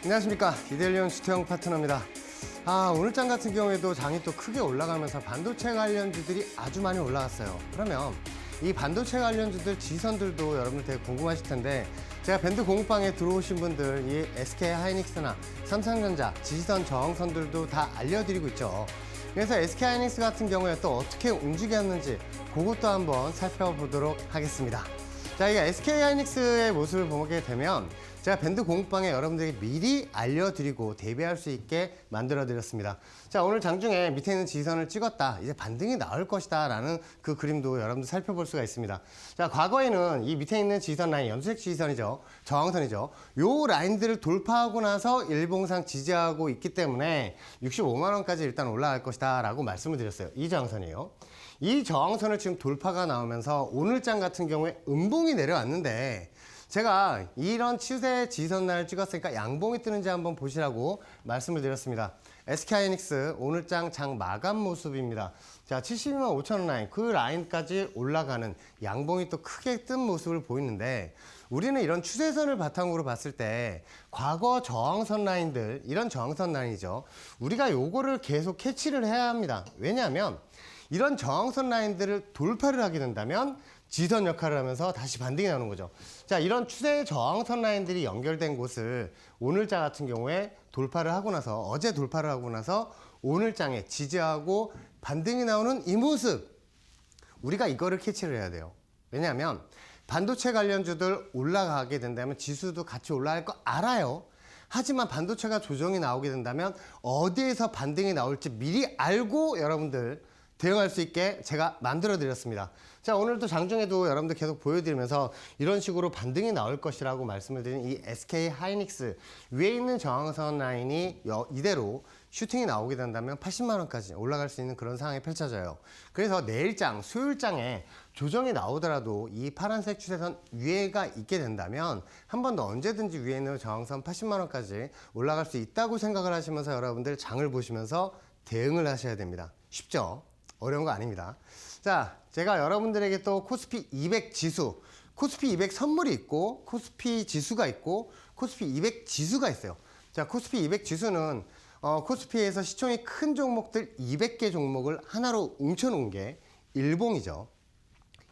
안녕하십니까. 이데일리온 주태영 파트너입니다. 오늘 장 같은 경우에도 장이 또 크게 올라가면서 반도체 관련주들이 아주 많이 올라갔어요. 그러면 이 반도체 관련주들 지선들도 여러분들 되게 궁금하실 텐데, 제가 밴드 공부방에 들어오신 분들 이 SK 하이닉스나 삼성전자 지지선 저항선들도 다 알려드리고 있죠. 그래서 SK 하이닉스 같은 경우에 또 어떻게 움직였는지 그것도 한번 살펴보도록 하겠습니다. 자, 이 SK 하이닉스의 모습을 보게 되면 제가 밴드 공부방에 여러분들에게 미리 알려드리고 대비할 수 있게 만들어 드렸습니다. 자, 오늘 장중에 밑에 있는 지지선을 찍었다, 이제 반등이 나올 것이다 라는 그 그림도 여러분들 살펴볼 수가 있습니다. 자, 과거에는 이 밑에 있는 지지선 라인, 연수색 지지선이죠, 저항선이죠, 요 라인들을 돌파하고 나서 일봉상 지지하고 있기 때문에 65만원까지 일단 올라갈 것이다 라고 말씀을 드렸어요. 이 저항선이에요. 이 저항선을 지금 돌파가 나오면서 오늘장 같은 경우에 음봉이 내려왔는데, 제가 이런 추세 지선날을 찍었으니까 양봉이 뜨는지 한번 보시라고 말씀을 드렸습니다. SK하이닉스 오늘장 장 마감 모습입니다. 자, 72만 5천원 라인, 그 라인까지 올라가는 양봉이 또 크게 뜬 모습을 보이는데, 우리는 이런 추세선을 바탕으로 봤을 때 과거 저항선 라인들, 이런 저항선 라인이죠, 우리가 요거를 계속 캐치를 해야 합니다. 왜냐하면 이런 저항선 라인들을 돌파를 하게 된다면 지선 역할을 하면서 다시 반등이 나오는 거죠. 자, 이런 추세 저항선 라인들이 연결된 곳을 오늘장 같은 경우에 돌파를 하고 나서, 어제 돌파를 하고 나서 오늘장에 지지하고 반등이 나오는 이 모습, 우리가 이거를 캐치를 해야 돼요. 왜냐하면 반도체 관련주들 올라가게 된다면 지수도 같이 올라갈 거 알아요. 하지만 반도체가 조정이 나오게 된다면 어디에서 반등이 나올지 미리 알고 여러분들 대응할 수 있게 제가 만들어 드렸습니다. 자, 오늘도 장중에도 여러분들 계속 보여드리면서 이런 식으로 반등이 나올 것이라고 말씀을 드린 이 SK 하이닉스 위에 있는 저항선 라인이 이대로 슈팅이 나오게 된다면 80만원까지 올라갈 수 있는 그런 상황이 펼쳐져요. 그래서 내일장, 수요일장에 조정이 나오더라도 이 파란색 추세선 위에가 있게 된다면 한 번 더 언제든지 위에 있는 저항선 80만원까지 올라갈 수 있다고 생각을 하시면서 여러분들 장을 보시면서 대응을 하셔야 됩니다. 쉽죠? 어려운 거 아닙니다. 자, 제가 여러분들에게 또 코스피 200 지수, 코스피 200 선물이 있고 코스피 지수가 있고 코스피 200 지수가 있어요. 자, 코스피 200 지수는 코스피에서 시총이 큰 종목들 200개 종목을 하나로 뭉쳐놓은 게 일봉이죠.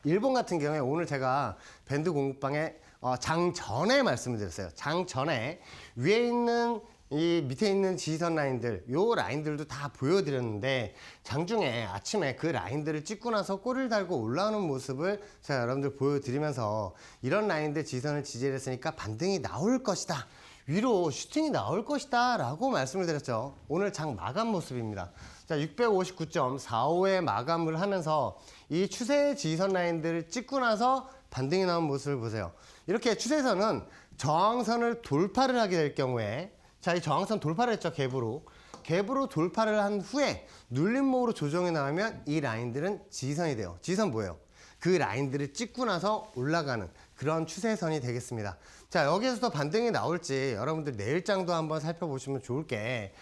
일봉 같은 경우에 오늘 제가 밴드 공부방에 장 전에 말씀을 드렸어요. 장 전에 위에 있는 이 밑에 있는 지지선 라인들, 요 라인들도 다 보여드렸는데, 장중에 아침에 그 라인들을 찍고 나서 꼬리를 달고 올라오는 모습을 제가 여러분들 보여드리면서 이런 라인들 지지선을 지지를 했으니까 반등이 나올 것이다, 위로 슈팅이 나올 것이다 라고 말씀을 드렸죠. 오늘 장 마감 모습입니다. 자, 659.45에 마감을 하면서 이 추세 지지선 라인들을 찍고 나서 반등이 나온 모습을 보세요. 이렇게 추세선은 저항선을 돌파를 하게 될 경우에, 자, 이 저항선 돌파를 했죠. 갭으로 돌파를 한 후에 눌림목으로 조정이 나오면 이 라인들은 지지선이 돼요. 지지선 뭐예요? 그 라인들을 찍고 나서 올라가는 그런 추세선이 되겠습니다. 자, 여기에서도 반등이 나올지 여러분들 내일장도 한번 살펴보시면 좋을 게,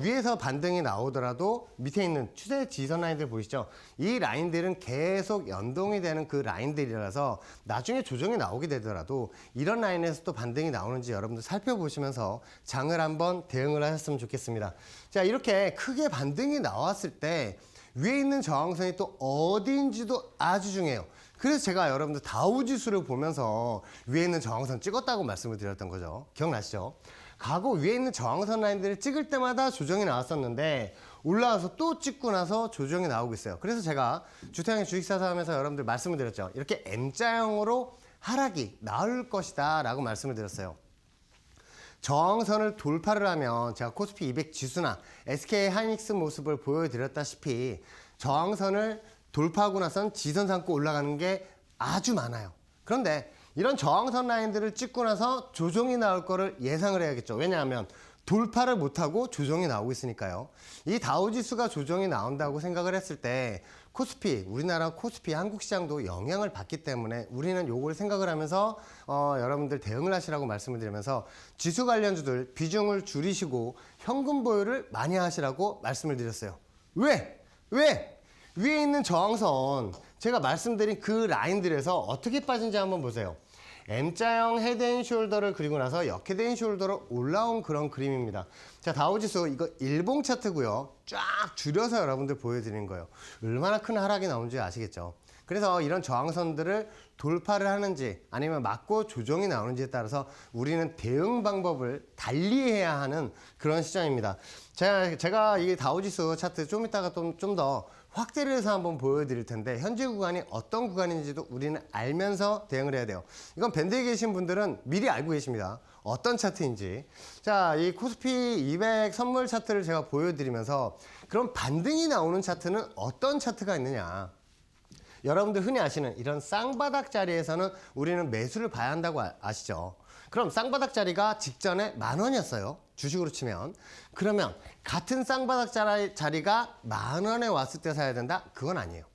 위에서 반등이 나오더라도 밑에 있는 추세 지지선 라인들 보이시죠? 이 라인들은 계속 연동이 되는 그 라인들이라서 나중에 조정이 나오게 되더라도 이런 라인에서 또 반등이 나오는지 여러분들 살펴보시면서 장을 한번 대응을 하셨으면 좋겠습니다. 자, 이렇게 크게 반등이 나왔을 때 위에 있는 저항선이 또 어디인지도 아주 중요해요. 그래서 제가 여러분들 다우지수를 보면서 위에 있는 저항선 찍었다고 말씀을 드렸던 거죠. 기억나시죠? 과거 위에 있는 저항선 라인들을 찍을 때마다 조정이 나왔었는데 올라와서 또 찍고 나서 조정이 나오고 있어요. 그래서 제가 주태영의 주식사서 하면서 여러분들 말씀을 드렸죠. 이렇게 M자형으로 하락이 나올 것이다 라고 말씀을 드렸어요. 저항선을 돌파를 하면 제가 코스피 200 지수나 SK 하이닉스 모습을 보여드렸다시피 저항선을 돌파하고 나선 지선 삼고 올라가는 게 아주 많아요. 그런데 이런 저항선 라인들을 찍고 나서 조정이 나올 거를 예상을 해야겠죠. 왜냐하면 돌파를 못하고 조정이 나오고 있으니까요. 이 다우지수가 조정이 나온다고 생각을 했을 때 코스피, 우리나라 코스피 한국 시장도 영향을 받기 때문에 우리는 요걸 생각을 하면서 여러분들 대응을 하시라고 말씀을 드리면서 지수 관련주들 비중을 줄이시고 현금 보유를 많이 하시라고 말씀을 드렸어요. 왜? 위에 있는 저항선, 제가 말씀드린 그 라인들에서 어떻게 빠진지 한번 보세요. M자형 헤드앤숄더를 그리고 나서 역헤드앤숄더로 올라온 그런 그림입니다. 자, 다우지수 이거 일봉 차트고요. 쫙 줄여서 여러분들 보여드리는 거예요. 얼마나 큰 하락이 나온지 아시겠죠? 그래서 이런 저항선들을 돌파를 하는지 아니면 맞고 조정이 나오는지에 따라서 우리는 대응 방법을 달리해야 하는 그런 시점입니다. 제가 이 다우지수 차트 좀 이따가 좀 더 확대를 해서 한번 보여드릴 텐데 현재 구간이 어떤 구간인지도 우리는 알면서 대응을 해야 돼요. 이건 밴드에 계신 분들은 미리 알고 계십니다. 어떤 차트인지. 자, 이 코스피 200 선물 차트를 제가 보여드리면서 그럼 반등이 나오는 차트는 어떤 차트가 있느냐. 여러분들 흔히 아시는 이런 쌍바닥 자리에서는 우리는 매수를 봐야 한다고 아시죠? 그럼 쌍바닥 자리가 직전에 10,000원이었어요. 주식으로 치면. 그러면 같은 쌍바닥 자리가 10,000원에 왔을 때 사야 된다? 그건 아니에요.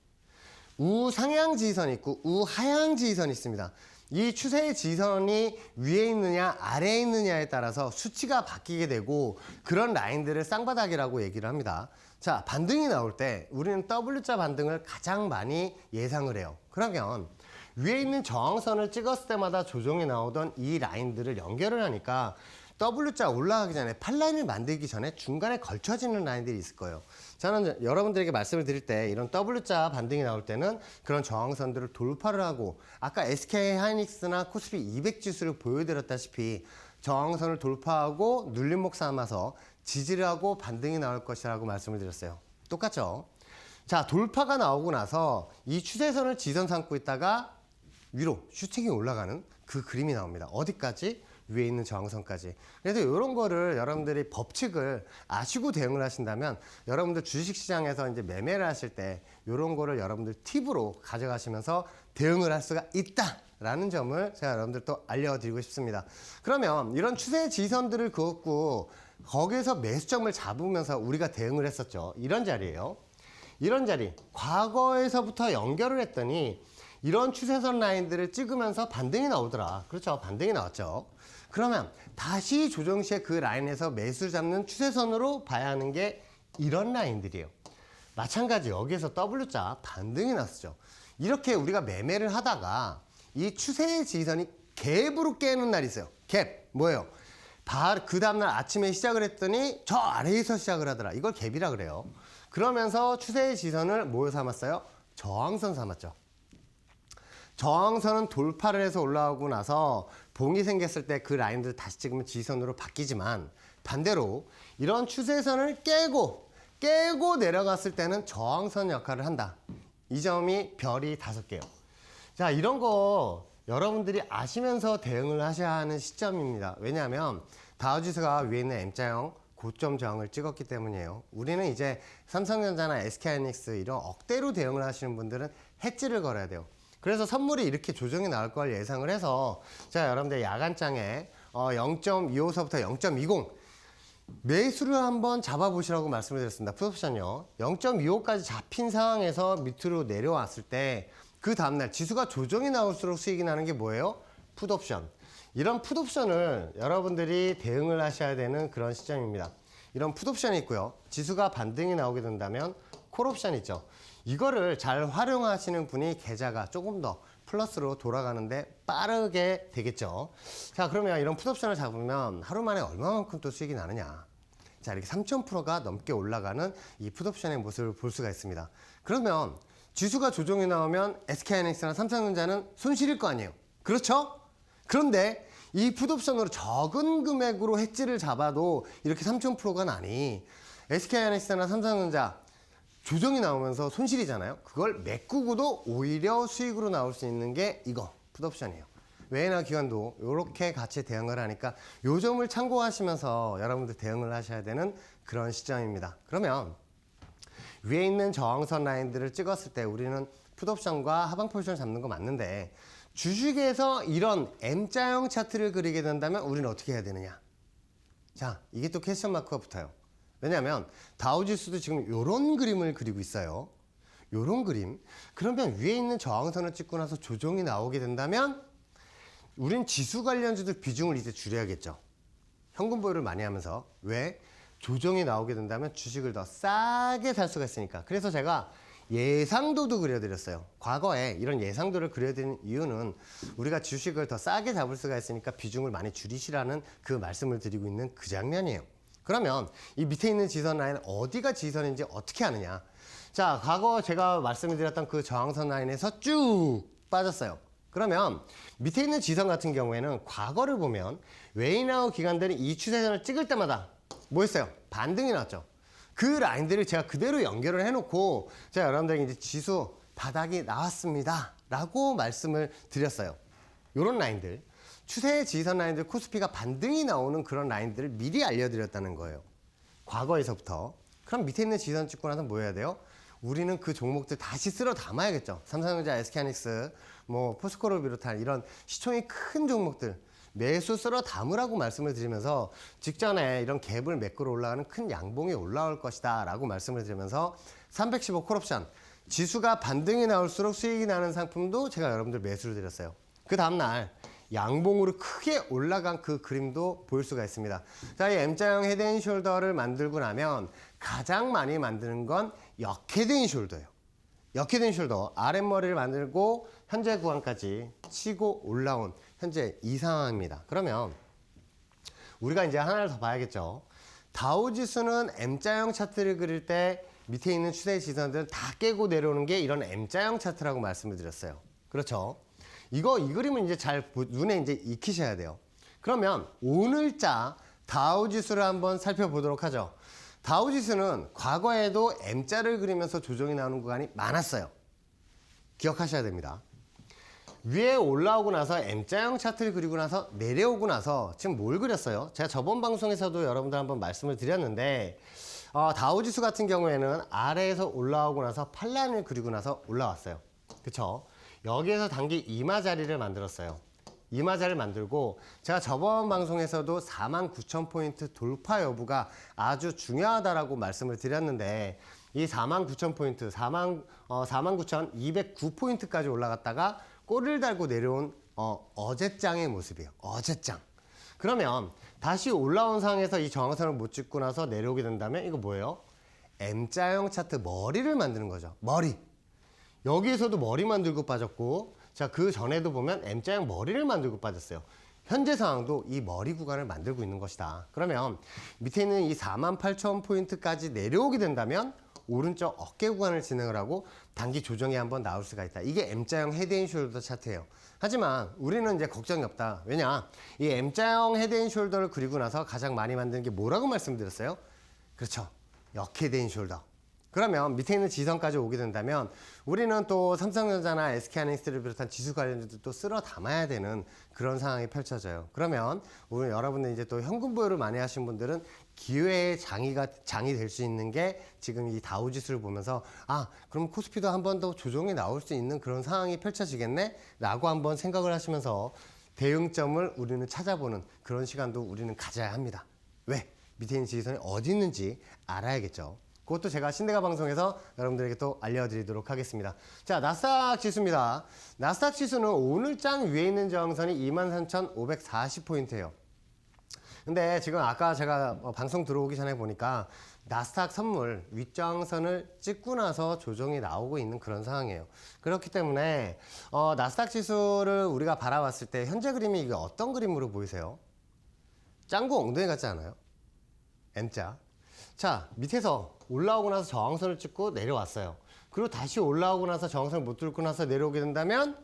우상향 지지선이 있고 우하향 지지선이 있습니다. 이 추세의 지지선이 위에 있느냐 아래에 있느냐에 따라서 수치가 바뀌게 되고 그런 라인들을 쌍바닥이라고 얘기를 합니다. 자, 반등이 나올 때 우리는 W자 반등을 가장 많이 예상을 해요. 그러면 위에 있는 저항선을 찍었을 때마다 조정이 나오던 이 라인들을 연결을 하니까 W자 올라가기 전에 팔라인을 만들기 전에 중간에 걸쳐지는 라인들이 있을 거예요. 저는 여러분들에게 말씀을 드릴 때 이런 W자 반등이 나올 때는 그런 저항선들을 돌파를 하고 아까 SK하이닉스나 코스피 200 지수를 보여드렸다시피 저항선을 돌파하고 눌림목 삼아서 지지를 하고 반등이 나올 것이라고 말씀을 드렸어요. 똑같죠? 자, 돌파가 나오고 나서 이 추세선을 지선 삼고 있다가 위로 슈팅이 올라가는 그 그림이 나옵니다. 어디까지? 위에 있는 저항선까지. 그래서 이런 거를 여러분들이 법칙을 아시고 대응을 하신다면 여러분들 주식시장에서 이제 매매를 하실 때 이런 거를 여러분들 팁으로 가져가시면서 대응을 할 수가 있다라는 점을 제가 여러분들 또 알려드리고 싶습니다. 그러면 이런 추세 지선들을 그었고 거기에서 매수점을 잡으면서 우리가 대응을 했었죠. 이런 자리예요. 이런 자리. 과거에서부터 연결을 했더니 이런 추세선 라인들을 찍으면서 반등이 나오더라. 그렇죠. 반등이 나왔죠. 그러면 다시 조정 시에 그 라인에서 매수 잡는 추세선으로 봐야 하는 게 이런 라인들이에요. 마찬가지 여기에서 W자 반등이 났었죠. 이렇게 우리가 매매를 하다가 이 추세의 지지선이 갭으로 깨는 날이 있어요. 갭. 뭐예요? 그 다음날 아침에 시작을 했더니 저 아래에서 시작을 하더라. 이걸 갭이라 그래요. 그러면서 추세의 지지선을 뭐 삼았어요? 저항선 삼았죠. 저항선은 돌파를 해서 올라오고 나서 봉이 생겼을 때 그 라인들을 다시 찍으면 지지선으로 바뀌지만 반대로 이런 추세선을 깨고 내려갔을 때는 저항선 역할을 한다. 이 점이 별이 5개요. 자, 이런 거 여러분들이 아시면서 대응을 하셔야 하는 시점입니다. 왜냐하면 다우지수가 위에 있는 M자형 고점 저항을 찍었기 때문이에요. 우리는 이제 삼성전자나 SK하이닉스 이런 억대로 대응을 하시는 분들은 해지를 걸어야 돼요. 그래서 선물이 이렇게 조정이 나올 걸 예상을 해서 자, 여러분들 야간장에 0.25서부터 0.20 매수를 한번 잡아보시라고 말씀을 드렸습니다. 풋옵션요. 0.25까지 잡힌 상황에서 밑으로 내려왔을 때 그 다음날 지수가 조정이 나올수록 수익이 나는 게 뭐예요? 풋옵션. 이런 풋옵션을 여러분들이 대응을 하셔야 되는 그런 시점입니다. 이런 풋옵션이 있고요. 지수가 반등이 나오게 된다면 콜옵션 있죠. 이거를 잘 활용하시는 분이 계좌가 조금 더 플러스로 돌아가는데 빠르게 되겠죠. 자, 그러면 이런 풋옵션을 잡으면 하루 만에 얼마만큼 또 수익이 나느냐. 자, 이렇게 3,000%가 넘게 올라가는 이 풋옵션의 모습을 볼 수가 있습니다. 그러면 지수가 조정이 나오면 SK하이닉스나 삼성전자는 손실일 거 아니에요. 그렇죠? 그런데 이 풋옵션으로 적은 금액으로 해지를 잡아도 이렇게 3,000%가 나니 SK하이닉스나 삼성전자 조정이 나오면서 손실이잖아요. 그걸 메꾸고도 오히려 수익으로 나올 수 있는 게 이거 풋옵션이에요. 외외나 기관도 이렇게 같이 대응을 하니까 요 점을 참고하시면서 여러분들 대응을 하셔야 되는 그런 시점입니다. 그러면 위에 있는 저항선 라인들을 찍었을 때 우리는 풋옵션과 하방 포지션 잡는 거 맞는데 주식에서 이런 M자형 차트를 그리게 된다면 우리는 어떻게 해야 되느냐? 자, 이게 또 퀘스천 마크가 붙어요. 왜냐하면 다우지수도 지금 이런 그림을 그리고 있어요. 이런 그림. 그러면 위에 있는 저항선을 찍고 나서 조정이 나오게 된다면 우린 지수 관련주들 비중을 이제 줄여야겠죠. 현금 보유를 많이 하면서. 왜? 조정이 나오게 된다면 주식을 더 싸게 살 수가 있으니까. 그래서 제가 예상도도 그려드렸어요. 과거에 이런 예상도를 그려드린 이유는 우리가 주식을 더 싸게 잡을 수가 있으니까 비중을 많이 줄이시라는 그 말씀을 드리고 있는 그 장면이에요. 그러면 이 밑에 있는 지선 라인 어디가 지선인지 어떻게 아느냐. 자, 과거 제가 말씀드렸던 그 저항선 라인에서 쭉 빠졌어요. 그러면 밑에 있는 지선 같은 경우에는 과거를 보면 웨이나우 기관들이 이 추세선을 찍을 때마다 뭐 했어요? 반등이 났죠. 그 라인들을 제가 그대로 연결을 해놓고 제가 여러분들에게 이제 지수 바닥이 나왔습니다 라고 말씀을 드렸어요. 이런 라인들, 추세의 지선 라인들, 코스피가 반등이 나오는 그런 라인들을 미리 알려드렸다는 거예요. 과거에서부터. 그럼 밑에 있는 지선 찍고 나서 뭐 해야 돼요? 우리는 그 종목들 다시 쓸어 담아야겠죠. 삼성전자, SK하이닉스, 뭐 포스코를 비롯한 이런 시총이 큰 종목들 매수 쓸어 담으라고 말씀을 드리면서 직전에 이런 갭을 메꾸러 올라가는 큰 양봉이 올라올 것이다 라고 말씀을 드리면서 315 콜옵션, 지수가 반등이 나올수록 수익이 나는 상품도 제가 여러분들 매수를 드렸어요. 그 다음날 양봉으로 크게 올라간 그 그림도 보일 수가 있습니다. 자, 이 M자형 헤드앤숄더를 만들고 나면 가장 많이 만드는 건 역헤드앤숄더예요. 역헤드앤숄더, 아랫머리를 만들고 현재 구간까지 치고 올라온 현재 이 상황입니다. 그러면 우리가 이제 하나를 더 봐야겠죠. 다우지수는 M자형 차트를 그릴 때 밑에 있는 추세 지선들은 다 깨고 내려오는 게 이런 M자형 차트라고 말씀을 드렸어요. 그렇죠? 이 그림은 이제 잘 눈에 이제 익히셔야 돼요. 그러면 오늘자 다우지수를 한번 살펴보도록 하죠. 다우지수는 과거에도 M자를 그리면서 조정이 나오는 구간이 많았어요. 기억하셔야 됩니다. 위에 올라오고 나서 M자형 차트를 그리고 나서 내려오고 나서 지금 뭘 그렸어요? 제가 저번 방송에서도 여러분들 한번 말씀을 드렸는데 다우지수 같은 경우에는 아래에서 올라오고 나서 팔라인을 그리고 나서 올라왔어요. 그쵸? 여기에서 단기 이마 자리를 만들었어요. 이마 자리를 만들고 제가 저번 방송에서도 49,000포인트 돌파 여부가 아주 중요하다라고 말씀을 드렸는데 이 49,000포인트, 49,209포인트까지 올라갔다가 꼬리를 달고 내려온 어제장의 모습이에요. 어제장. 그러면 다시 올라온 상황에서 이 저항선을 못 찍고 나서 내려오게 된다면 이거 뭐예요? M자형 차트 머리를 만드는 거죠. 머리. 여기에서도 머리 만들고 빠졌고 자, 그 전에도 보면 M자형 머리를 만들고 빠졌어요. 현재 상황도 이 머리 구간을 만들고 있는 것이다. 그러면 밑에 있는 이 48,000포인트까지 내려오게 된다면 오른쪽 어깨 구간을 진행을 하고 단기 조정이 한번 나올 수가 있다. 이게 M자형 헤드앤숄더 차트예요. 하지만 우리는 이제 걱정이 없다. 왜냐? 이 M자형 헤드앤숄더를 그리고 나서 가장 많이 만드는 게 뭐라고 말씀드렸어요? 그렇죠. 역헤드앤숄더. 그러면 밑에 있는 지선까지 오게 된다면 우리는 또 삼성전자나 SK하이닉스를 비롯한 지수 관련주도 쓸어 담아야 되는 그런 상황이 펼쳐져요. 그러면 오늘 여러분들 이제 또 현금 보유를 많이 하신 분들은 기회의 장이 될 수 있는 게 지금 이 다우지수를 보면서 그럼 코스피도 한 번 더 조정이 나올 수 있는 그런 상황이 펼쳐지겠네? 라고 한번 생각을 하시면서 대응점을 우리는 찾아보는 그런 시간도 우리는 가져야 합니다. 왜? 밑에 있는 지지선이 어디 있는지 알아야겠죠. 그것도 제가 신대가 방송에서 여러분들에게 또 알려드리도록 하겠습니다. 자, 나스닥 지수입니다. 나스닥 지수는 오늘장 위에 있는 저항선이 23,540포인트예요. 근데 지금 아까 제가 방송 들어오기 전에 보니까 나스닥 선물 윗저항선을 찍고 나서 조정이 나오고 있는 그런 상황이에요. 그렇기 때문에 나스닥 지수를 우리가 바라봤을 때 현재 그림이 이게 어떤 그림으로 보이세요? 짱구 엉덩이 같지 않아요? M자. 자, 밑에서 올라오고 나서 저항선을 찍고 내려왔어요. 그리고 다시 올라오고 나서 저항선을 못 뚫고 나서 내려오게 된다면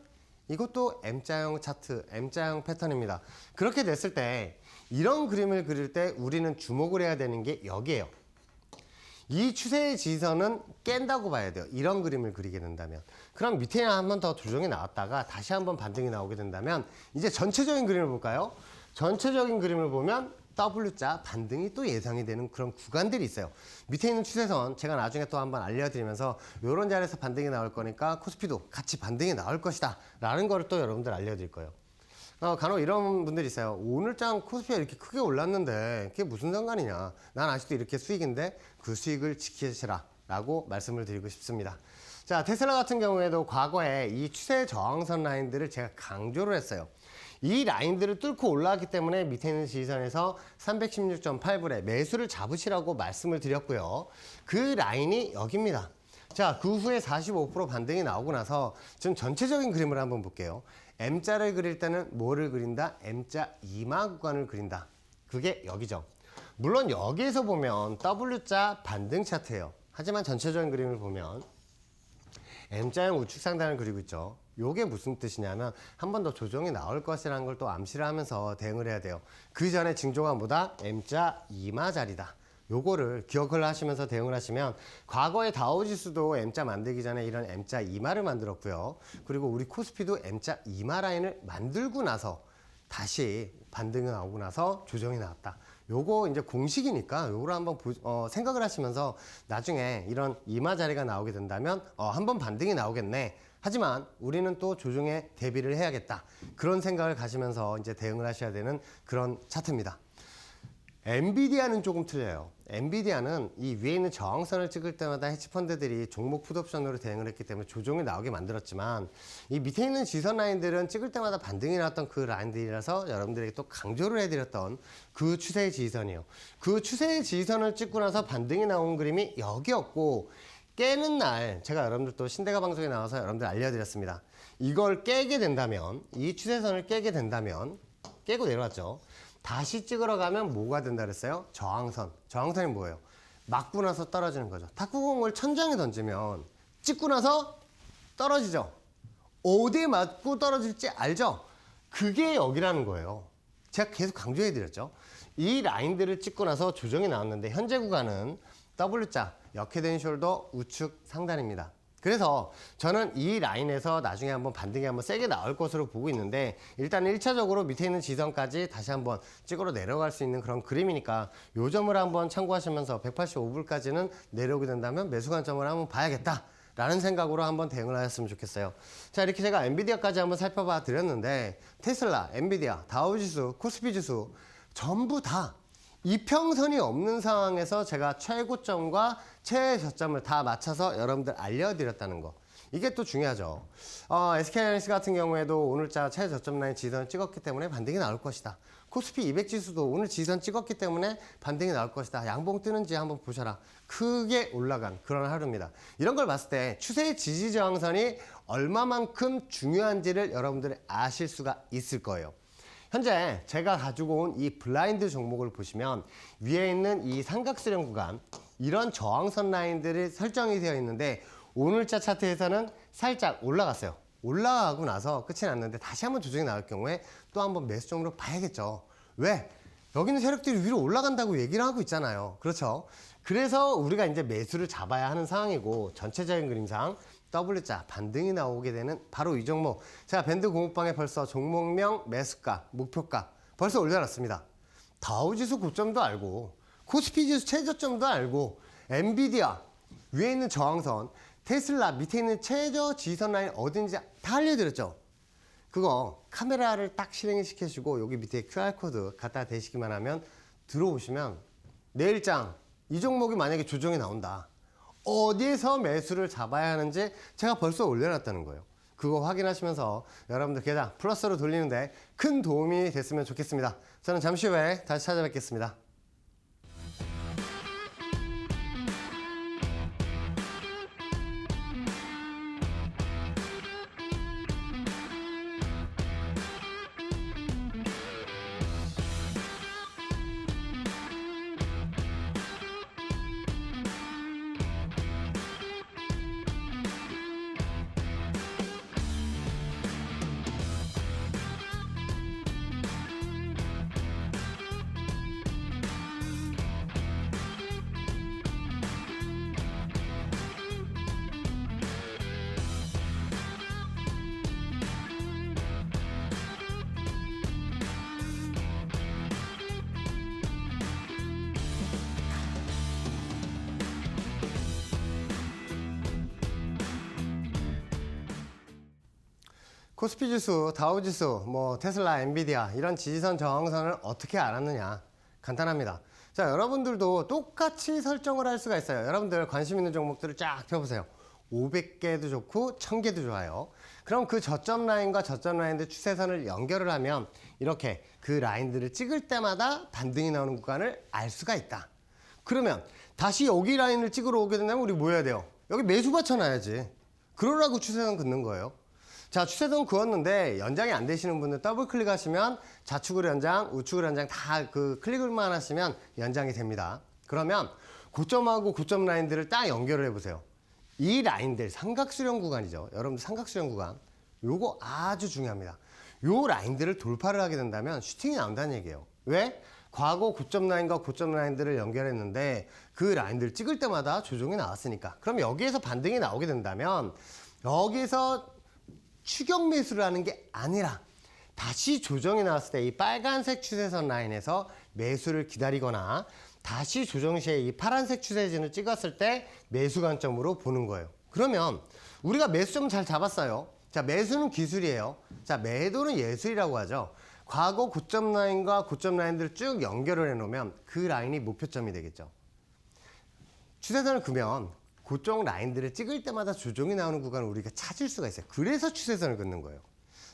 이것도 M자형 차트, M자형 패턴입니다. 그렇게 됐을 때 이런 그림을 그릴 때 우리는 주목을 해야 되는 게 여기에요. 이 추세의 지선은 깬다고 봐야 돼요. 이런 그림을 그리게 된다면. 그럼 밑에 한 번 더 조정이 나왔다가 다시 한번 반등이 나오게 된다면 이제 전체적인 그림을 볼까요? 전체적인 그림을 보면 W자 반등이 또 예상이 되는 그런 구간들이 있어요. 밑에 있는 추세선 제가 나중에 또 한번 알려드리면서 이런 자리에서 반등이 나올 거니까 코스피도 같이 반등이 나올 것이다 라는 거를 또 여러분들 알려드릴 거예요. 간혹 이런 분들이 있어요. 오늘장 코스피가 이렇게 크게 올랐는데 그게 무슨 상관이냐. 난 아직도 이렇게 수익인데 그 수익을 지키시라 라고 말씀을 드리고 싶습니다. 자, 테슬라 같은 경우에도 과거에 이 추세 저항선 라인들을 제가 강조를 했어요. 이 라인들을 뚫고 올라왔기 때문에 밑에 있는 지지선에서 316.8불에 매수를 잡으시라고 말씀을 드렸고요. 그 라인이 여기입니다. 자, 그 후에 45% 반등이 나오고 나서 지금 전체적인 그림을 한번 볼게요. M자를 그릴 때는 뭐를 그린다? M자 이마 구간을 그린다. 그게 여기죠. 물론 여기에서 보면 W자 반등 차트예요. 하지만 전체적인 그림을 보면 M자형 우측 상단을 그리고 있죠. 요게 무슨 뜻이냐면 한 번 더 조정이 나올 것이라는 걸 또 암시를 하면서 대응을 해야 돼요. 그 전에 징조가 뭐다? M자 이마 자리다. 요거를 기억을 하시면서 대응을 하시면 과거에 다우지수도 M자 만들기 전에 이런 M자 이마를 만들었고요. 그리고 우리 코스피도 M자 이마 라인을 만들고 나서 다시 반등이 나오고 나서 조정이 나왔다. 요거 이제 공식이니까 요거를 한번 생각을 하시면서 나중에 이런 이마 자리가 나오게 된다면 한번 반등이 나오겠네. 하지만 우리는 또 조정에 대비를 해야겠다. 그런 생각을 가시면서 이제 대응을 하셔야 되는 그런 차트입니다. 엔비디아는 조금 틀려요. 엔비디아는 이 위에 있는 저항선을 찍을 때마다 헤지펀드들이 종목 풋옵션으로 대응을 했기 때문에 조정이 나오게 만들었지만 이 밑에 있는 지선 라인들은 찍을 때마다 반등이 나왔던 그 라인들이라서 여러분들에게 또 강조를 해드렸던 그 추세의 지지선이에요. 그 추세의 지지선을 찍고 나서 반등이 나온 그림이 여기였고 깨는 날 제가 여러분들 또 신대가 방송에 나와서 여러분들 알려드렸습니다. 이걸 깨게 된다면 이 추세선을 깨게 된다면 깨고 내려왔죠. 다시 찍으러 가면 뭐가 된다 그랬어요? 저항선. 저항선이 뭐예요? 맞고 나서 떨어지는 거죠. 탁구공을 천장에 던지면 찍고 나서 떨어지죠. 어디에 맞고 떨어질지 알죠? 그게 여기라는 거예요. 제가 계속 강조해 드렸죠. 이 라인들을 찍고 나서 조정이 나왔는데 현재 구간은 W자, 역회된 숄더 우측 상단입니다. 그래서 저는 이 라인에서 나중에 한번 반등이 한번 세게 나올 것으로 보고 있는데 일단 1차적으로 밑에 있는 지선까지 다시 한번 찍으러 내려갈 수 있는 그런 그림이니까 요 점을 한번 참고하시면서 185불까지는 내려오게 된다면 매수 관점을 한번 봐야겠다 라는 생각으로 한번 대응을 하셨으면 좋겠어요. 자, 이렇게 제가 엔비디아까지 한번 살펴봐 드렸는데 테슬라, 엔비디아, 다우지수, 코스피지수 전부 다 이평선이 없는 상황에서 제가 최고점과 최애 저점을 다 맞춰서 여러분들 알려드렸다는 거. 이게 또 중요하죠. SK하이닉스 같은 경우에도 오늘자 최애 저점 라인 지선을 찍었기 때문에 반등이 나올 것이다. 코스피 200 지수도 오늘 지선 찍었기 때문에 반등이 나올 것이다. 양봉 뜨는지 한번 보셔라. 크게 올라간 그런 하루입니다. 이런 걸 봤을 때 추세의 지지 저항선이 얼마만큼 중요한지를 여러분들이 아실 수가 있을 거예요. 현재 제가 가지고 온 이 블라인드 종목을 보시면 위에 있는 이 삼각수렴 구간 이런 저항선 라인들이 설정이 되어 있는데 오늘자 차트에서는 살짝 올라갔어요. 올라가고 나서 끝이 났는데 다시 한번 조정이 나올 경우에 또 한번 매수 종으로 봐야겠죠. 왜? 여기 있는 세력들이 위로 올라간다고 얘기를 하고 있잖아요. 그렇죠? 그래서 우리가 이제 매수를 잡아야 하는 상황이고 전체적인 그림상 W자 반등이 나오게 되는 바로 이 종목. 제가 밴드 공부방에 벌써 종목명, 매수가, 목표가 벌써 올려놨습니다. 다우지수 고점도 알고 코스피지수 최저점도 알고 엔비디아 위에 있는 저항선, 테슬라 밑에 있는 최저 지선 라인 어딘지 다 알려드렸죠. 그거 카메라를 딱 실행을 시켜주고 여기 밑에 QR코드 갖다 대시기만 하면 들어오시면 내일장 이 종목이 만약에 조정이 나온다. 어디에서 매수를 잡아야 하는지 제가 벌써 올려놨다는 거예요. 그거 확인하시면서 여러분들 계좌 플러스로 돌리는데 큰 도움이 됐으면 좋겠습니다. 저는 잠시 후에 다시 찾아뵙겠습니다. 코스피 지수, 다우 지수, 테슬라, 엔비디아 이런 지지선 저항선을 어떻게 알았느냐? 간단합니다. 자, 여러분들도 똑같이 설정을 할 수가 있어요. 여러분들 관심 있는 종목들을 쫙 펴보세요. 500개도 좋고 1000개도 좋아요. 그럼 그 저점 라인과 저점 라인들 추세선을 연결을 하면 이렇게 그 라인들을 찍을 때마다 반등이 나오는 구간을 알 수가 있다. 그러면 다시 여기 라인을 찍으러 오게 된다면 우리 뭐 해야 돼요? 여기 매수 받쳐놔야지. 그러라고 추세선 긋는 거예요. 자, 추세선 그었는데 연장이 안 되시는 분들 더블 클릭하시면 좌측으로 연장, 우측으로 연장 다 그 클릭을만 하시면 연장이 됩니다. 그러면 고점하고 고점 라인들을 딱 연결을 해보세요. 이 라인들 삼각수렴 구간이죠. 여러분들 삼각수렴 구간. 요거 아주 중요합니다. 요 라인들을 돌파를 하게 된다면 슈팅이 나온다는 얘기예요. 왜? 과거 고점 라인과 고점 라인들을 연결했는데 그 라인들 찍을 때마다 조정이 나왔으니까. 그럼 여기에서 반등이 나오게 된다면 여기서 추격 매수를 하는 게 아니라 다시 조정이 나왔을 때 이 빨간색 추세선 라인에서 매수를 기다리거나 다시 조정 시에 이 파란색 추세진을 찍었을 때 매수 관점으로 보는 거예요. 그러면 우리가 매수점 잘 잡았어요. 자, 매수는 기술이에요. 자, 매도는 예술이라고 하죠. 과거 고점 라인과 고점 라인들을 쭉 연결을 해놓으면 그 라인이 목표점이 되겠죠. 추세선을 그면 고점 라인들을 찍을 때마다 조정이 나오는 구간을 우리가 찾을 수가 있어요. 그래서 추세선을 긋는 거예요.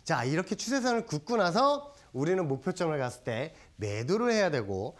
자, 이렇게 추세선을 긋고 나서 우리는 목표점을 갔을 때 매도를 해야 되고,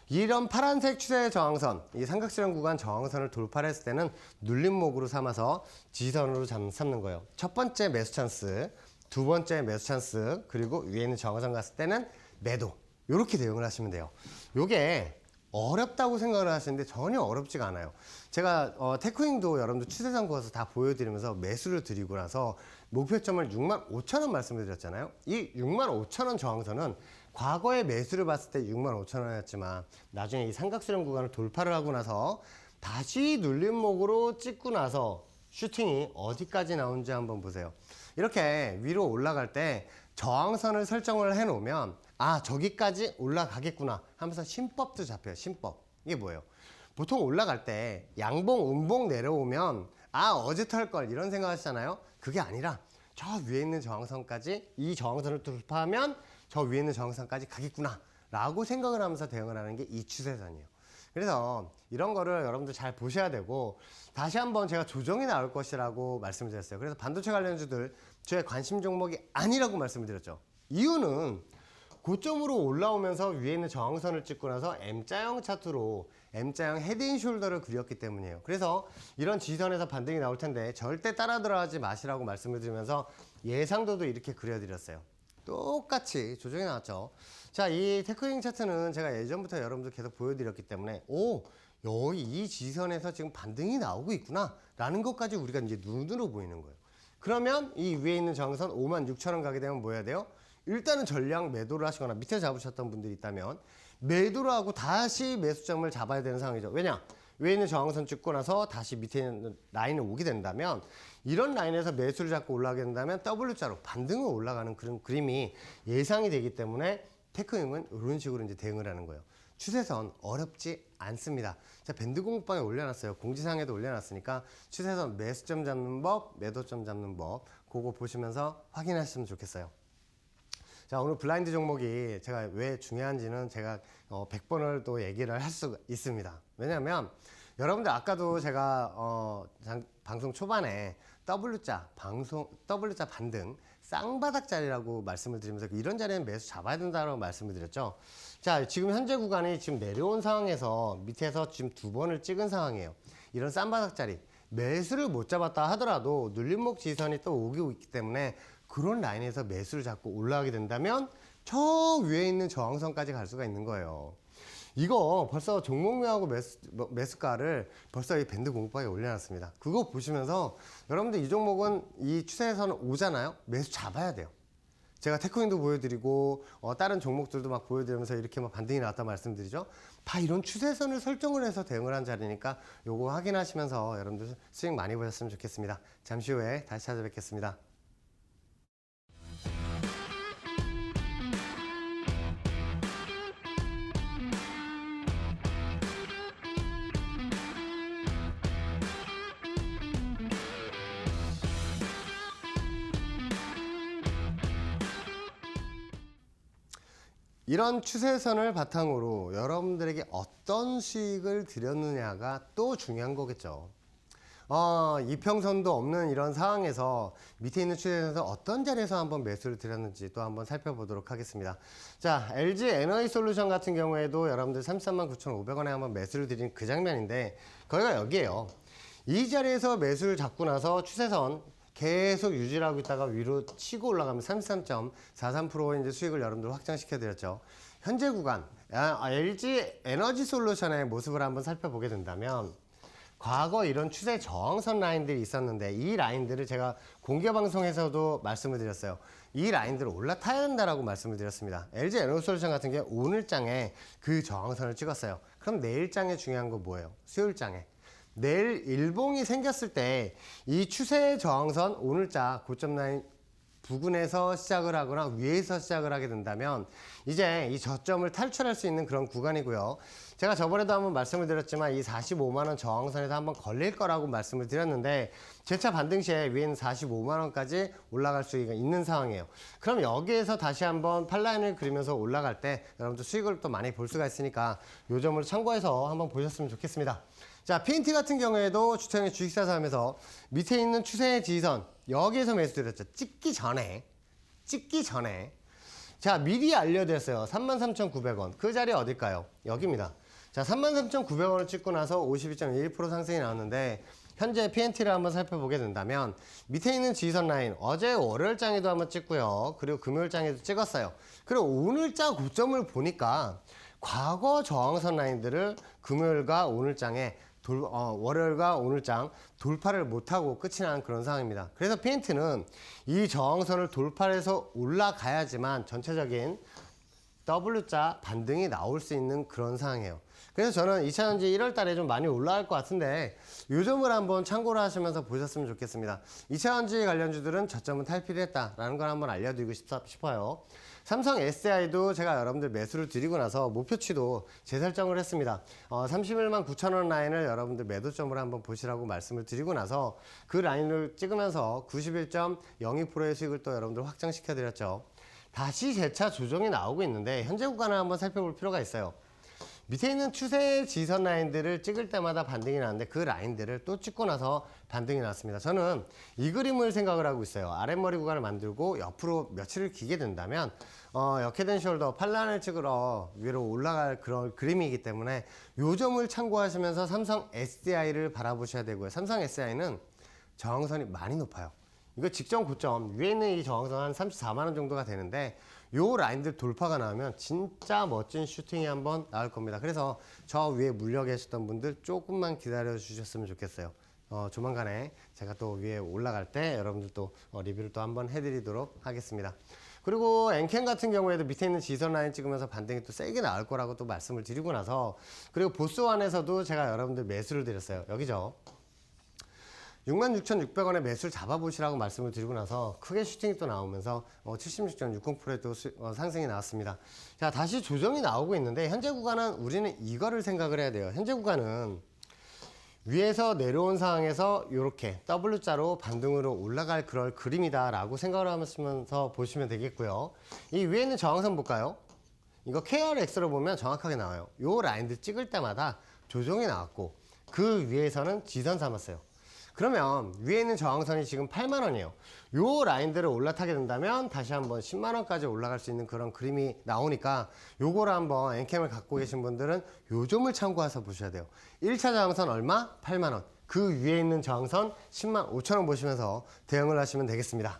이런 파란색 추세 저항선, 이 삼각수렴 구간 저항선을 돌파를 했을 때는 눌림목으로 삼아서 지선으로 삼는 거예요. 첫 번째 매수 찬스, 두 번째 매수 찬스, 그리고 위에 있는 저항선 갔을 때는 매도. 이렇게 대응을 하시면 돼요. 요게 어렵다고 생각을 하시는데 전혀 어렵지가 않아요. 제가 테크윙도 여러분들 추세선 그어서 다 보여드리면서 매수를 드리고 나서 목표점을 65,000원 말씀을 드렸잖아요. 이 65,000원 저항선은 과거에 매수를 봤을 때 65,000원이었지만 나중에 이 삼각수렴 구간을 돌파를 하고 나서 다시 눌림목으로 찍고 나서 슈팅이 어디까지 나오는지 한번 보세요. 이렇게 위로 올라갈 때 저항선을 설정을 해 놓으면 아, 저기까지 올라가겠구나 하면서 신법도 잡혀요. 신법. 이게 뭐예요? 보통 올라갈 때 양봉, 음봉 내려오면 아, 어제 털 걸 이런 생각 하시잖아요. 그게 아니라 저 위에 있는 저항선까지, 이 저항선을 돌파하면 저 위에 있는 저항선까지 가겠구나 라고 생각을 하면서 대응을 하는 게 이 추세선이에요. 그래서 이런 거를 여러분들 잘 보셔야 되고, 다시 한번 제가 조정이 나올 것이라고 말씀을 드렸어요. 그래서 반도체 관련주들 저의 관심 종목이 아니라고 말씀을 드렸죠. 이유는 고점으로 올라오면서 위에 있는 저항선을 찍고 나서 M자형 차트로 M자형 헤드앤숄더를 그렸기 때문이에요. 그래서 이런 지선에서 반등이 나올 텐데 절대 따라 들어가지 마시라고 말씀을 드리면서 예상도도 이렇게 그려드렸어요. 똑같이 조정이 나왔죠. 자, 이 테크윙 차트는 제가 예전부터 여러분들 계속 보여드렸기 때문에 여기 이 지선에서 지금 반등이 나오고 있구나 라는 것까지 우리가 이제 눈으로 보이는 거예요. 그러면 이 위에 있는 저항선 56,000원 가게 되면 뭐 해야 돼요? 일단은 전량 매도를 하시거나 밑에 잡으셨던 분들이 있다면 매도를 하고 다시 매수점을 잡아야 되는 상황이죠. 왜냐? 위에 있는 저항선 찍고 나서 다시 밑에 있는 라인을 오게 된다면, 이런 라인에서 매수를 잡고 올라가게 된다면 W자로 반등을 올라가는 그런 그림이 예상이 되기 때문에 테크윙은 이런 식으로 이제 대응을 하는 거예요. 추세선 어렵지 않습니다. 자, 밴드 공부방에 올려놨어요. 공지사항에도 올려놨으니까 추세선 매수점 잡는 법, 매도점 잡는 법, 그거 보시면서 확인하시면 좋겠어요. 자, 오늘 블라인드 종목이 제가 왜 중요한지는 제가 100번을 또 얘기를 할 수 있습니다. 왜냐면 여러분들 아까도 제가 방송 초반에 W자 반등 쌍바닥 자리라고 말씀을 드리면서 이런 자리는 매수 잡아야 된다고 말씀을 드렸죠. 자, 지금 현재 구간이 지금 내려온 상황에서 밑에서 지금 두 번을 찍은 상황이에요. 이런 쌍바닥 자리 매수를 못 잡았다 하더라도 눌림목 지선이 또 오고 있기 때문에 그런 라인에서 매수를 잡고 올라가게 된다면 저 위에 있는 저항선까지 갈 수가 있는 거예요. 이거 벌써 종목명하고 매수가를 벌써 이 밴드 공부방에 올려놨습니다. 그거 보시면서 여러분들 이 종목은 이 추세에서는 오잖아요. 매수 잡아야 돼요. 제가 테크윙도 보여드리고 다른 종목들도 막 보여드리면서 이렇게 막 반등이 나왔다 말씀드리죠. 다 이런 추세선을 설정을 해서 대응을 한 자리니까 요거 확인하시면서 여러분들 수익 많이 보셨으면 좋겠습니다. 잠시 후에 다시 찾아뵙겠습니다. 이런 추세선을 바탕으로 여러분들에게 어떤 수익을 드렸느냐가 또 중요한 거겠죠. 이평선도 없는 이런 상황에서 밑에 있는 추세선에서 어떤 자리에서 한번 매수를 드렸는지 또 한번 살펴보도록 하겠습니다. 자, LG 에너지 솔루션 같은 경우에도 여러분들 339,500원에 한번 매수를 드린 그 장면인데 거기가 여기에요. 이 자리에서 매수를 잡고 나서 추세선 계속 유지하고 있다가 위로 치고 올라가면 33.43% 이제 수익을 여러분들 확장시켜 드렸죠. 현재 구간 LG 에너지 솔루션의 모습을 한번 살펴보게 된다면 과거 이런 추세 저항선 라인들이 있었는데 이 라인들을 제가 공개 방송에서도 말씀을 드렸어요. 이 라인들을 올라타야 한다라고 말씀을 드렸습니다. LG 에너솔루션 같은 경우 오늘 장에 그 저항선을 찍었어요. 그럼 내일 장에 중요한 건 뭐예요? 수요일 장에. 내일 일봉이 생겼을 때 이 추세 저항선 오늘자 고점 라인 부근에서 시작을 하거나 위에서 시작을 하게 된다면 이제 이 저점을 탈출할 수 있는 그런 구간이고요. 제가 저번에도 한번 말씀을 드렸지만 이 45만 원 저항선에서 한번 걸릴 거라고 말씀을 드렸는데 재차 반등 시에 위에는 45만 원까지 올라갈 수 있는 상황이에요. 그럼 여기에서 다시 한번 팔라인을 그리면서 올라갈 때 여러분들 수익을 또 많이 볼 수가 있으니까 요 점을 참고해서 한번 보셨으면 좋겠습니다. 자, PNT 같은 경우에도 주택의 주식사서 하면서 밑에 있는 추세의 지지선 여기에서 매수 드렸죠. 찍기 전에 자, 미리 알려드렸어요. 33,900원 그 자리 어딜까요? 여기입니다. 자, 33,900원을 찍고 나서 52.11% 상승이 나왔는데 현재 PNT를 한번 살펴보게 된다면 밑에 있는 지지선 라인 어제 월요일장에도 한번 찍고요. 그리고 금요일장에도 찍었어요. 그리고 오늘자 고점을 보니까 과거 저항선 라인들을 금요일과 오늘장에 월요일과 오늘장 돌파를 못하고 끝이 난 그런 상황입니다. 그래서 PNT는 이 저항선을 돌파해서 올라가야지만 전체적인 W자 반등이 나올 수 있는 그런 상황이에요. 그래서 저는 2차전지 1월 달에 좀 많이 올라갈 것 같은데 요 점을 한번 참고를 하시면서 보셨으면 좋겠습니다. 2차전지 관련주들은 저점은 탈피를 했다라는 걸 한번 알려드리고 싶어요. 삼성 SDI도 제가 여러분들 매수를 드리고 나서 목표치도 재설정을 했습니다. 31만 9천 원 라인을 여러분들 매도점으로 한번 보시라고 말씀을 드리고 나서 그 라인을 찍으면서 91.02%의 수익을 또 여러분들 확장시켜 드렸죠. 다시 재차 조정이 나오고 있는데 현재 구간을 한번 살펴볼 필요가 있어요. 밑에 있는 추세 지선 라인들을 찍을 때마다 반등이 나는데 그 라인들을 또 찍고 나서 반등이 났습니다. 저는 이 그림을 생각을 하고 있어요. 아랫머리 구간을 만들고 옆으로 며칠을 기게 된다면 역헤드 숄더 팔란을 찍으러 위로 올라갈 그런 그림이기 때문에 요 점을 참고하시면서 삼성 SDI를 바라보셔야 되고요. 삼성 SDI는 저항선이 많이 높아요. 이거 직전 고점 위에 있는 이 저항선 한 34만 원 정도가 되는데 요 라인들 돌파가 나오면 진짜 멋진 슈팅이 한번 나올 겁니다. 그래서 저 위에 물려 계셨던 분들 조금만 기다려 주셨으면 좋겠어요. 조만간에 제가 또 위에 올라갈 때 여러분들 또 리뷰를 또 한번 해드리도록 하겠습니다. 그리고 엔캔 같은 경우에도 밑에 있는 지선 라인 찍으면서 반등이 또 세게 나올 거라고 또 말씀을 드리고 나서 그리고 보스원에서도 제가 여러분들 매수를 드렸어요. 여기죠. 66,600원에 매수를 잡아보시라고 말씀을 드리고 나서 크게 슈팅이 또 나오면서 76.60%의 또 상승이 나왔습니다. 자, 다시 조정이 나오고 있는데 현재 구간은 우리는 이거를 생각을 해야 돼요. 현재 구간은 위에서 내려온 상황에서 이렇게 W자로 반등으로 올라갈 그럴 그림이다 라고 생각을 하면서 보시면 되겠고요. 이 위에 있는 저항선 볼까요? 이거 KRX로 보면 정확하게 나와요. 요 라인들 찍을 때마다 조정이 나왔고 그 위에서는 지선 삼았어요. 그러면 위에 있는 저항선이 지금 8만원이에요. 요 라인들을 올라타게 된다면 다시 한번 10만원까지 올라갈 수 있는 그런 그림이 나오니까 요거를 한번 엔캠을 갖고 계신 분들은 요 점을 참고해서 보셔야 돼요. 1차 저항선 얼마? 8만원. 그 위에 있는 저항선 10만 5천원 보시면서 대응을 하시면 되겠습니다.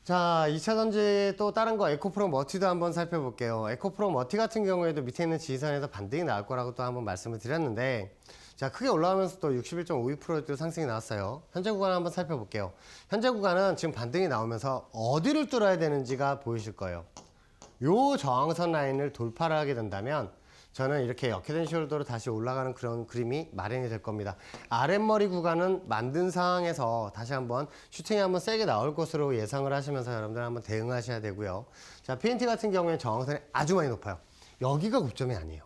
자, 2차전지 또 다른 거 에코프로 머티도 한번 살펴볼게요. 에코프로 머티 같은 경우에도 밑에 있는 지지선에서 반등이 나올 거라고 또 한번 말씀을 드렸는데 자, 크게 올라오면서 또 61.52%또 상승이 나왔어요. 현재 구간 한번 살펴볼게요. 현재 구간은 지금 반등이 나오면서 어디를 뚫어야 되는지가 보이실 거예요. 요 저항선 라인을 돌파를 하게 된다면 저는 이렇게 역회된 숄더로 다시 올라가는 그런 그림이 마련이 될 겁니다. 아랫머리 구간은 만든 상황에서 다시 한번 슈팅이 한번 세게 나올 것으로 예상을 하시면서 여러분들 한번 대응하셔야 되고요. 자, PNT 같은 경우에 저항선이 아주 많이 높아요. 여기가 고점이 아니에요.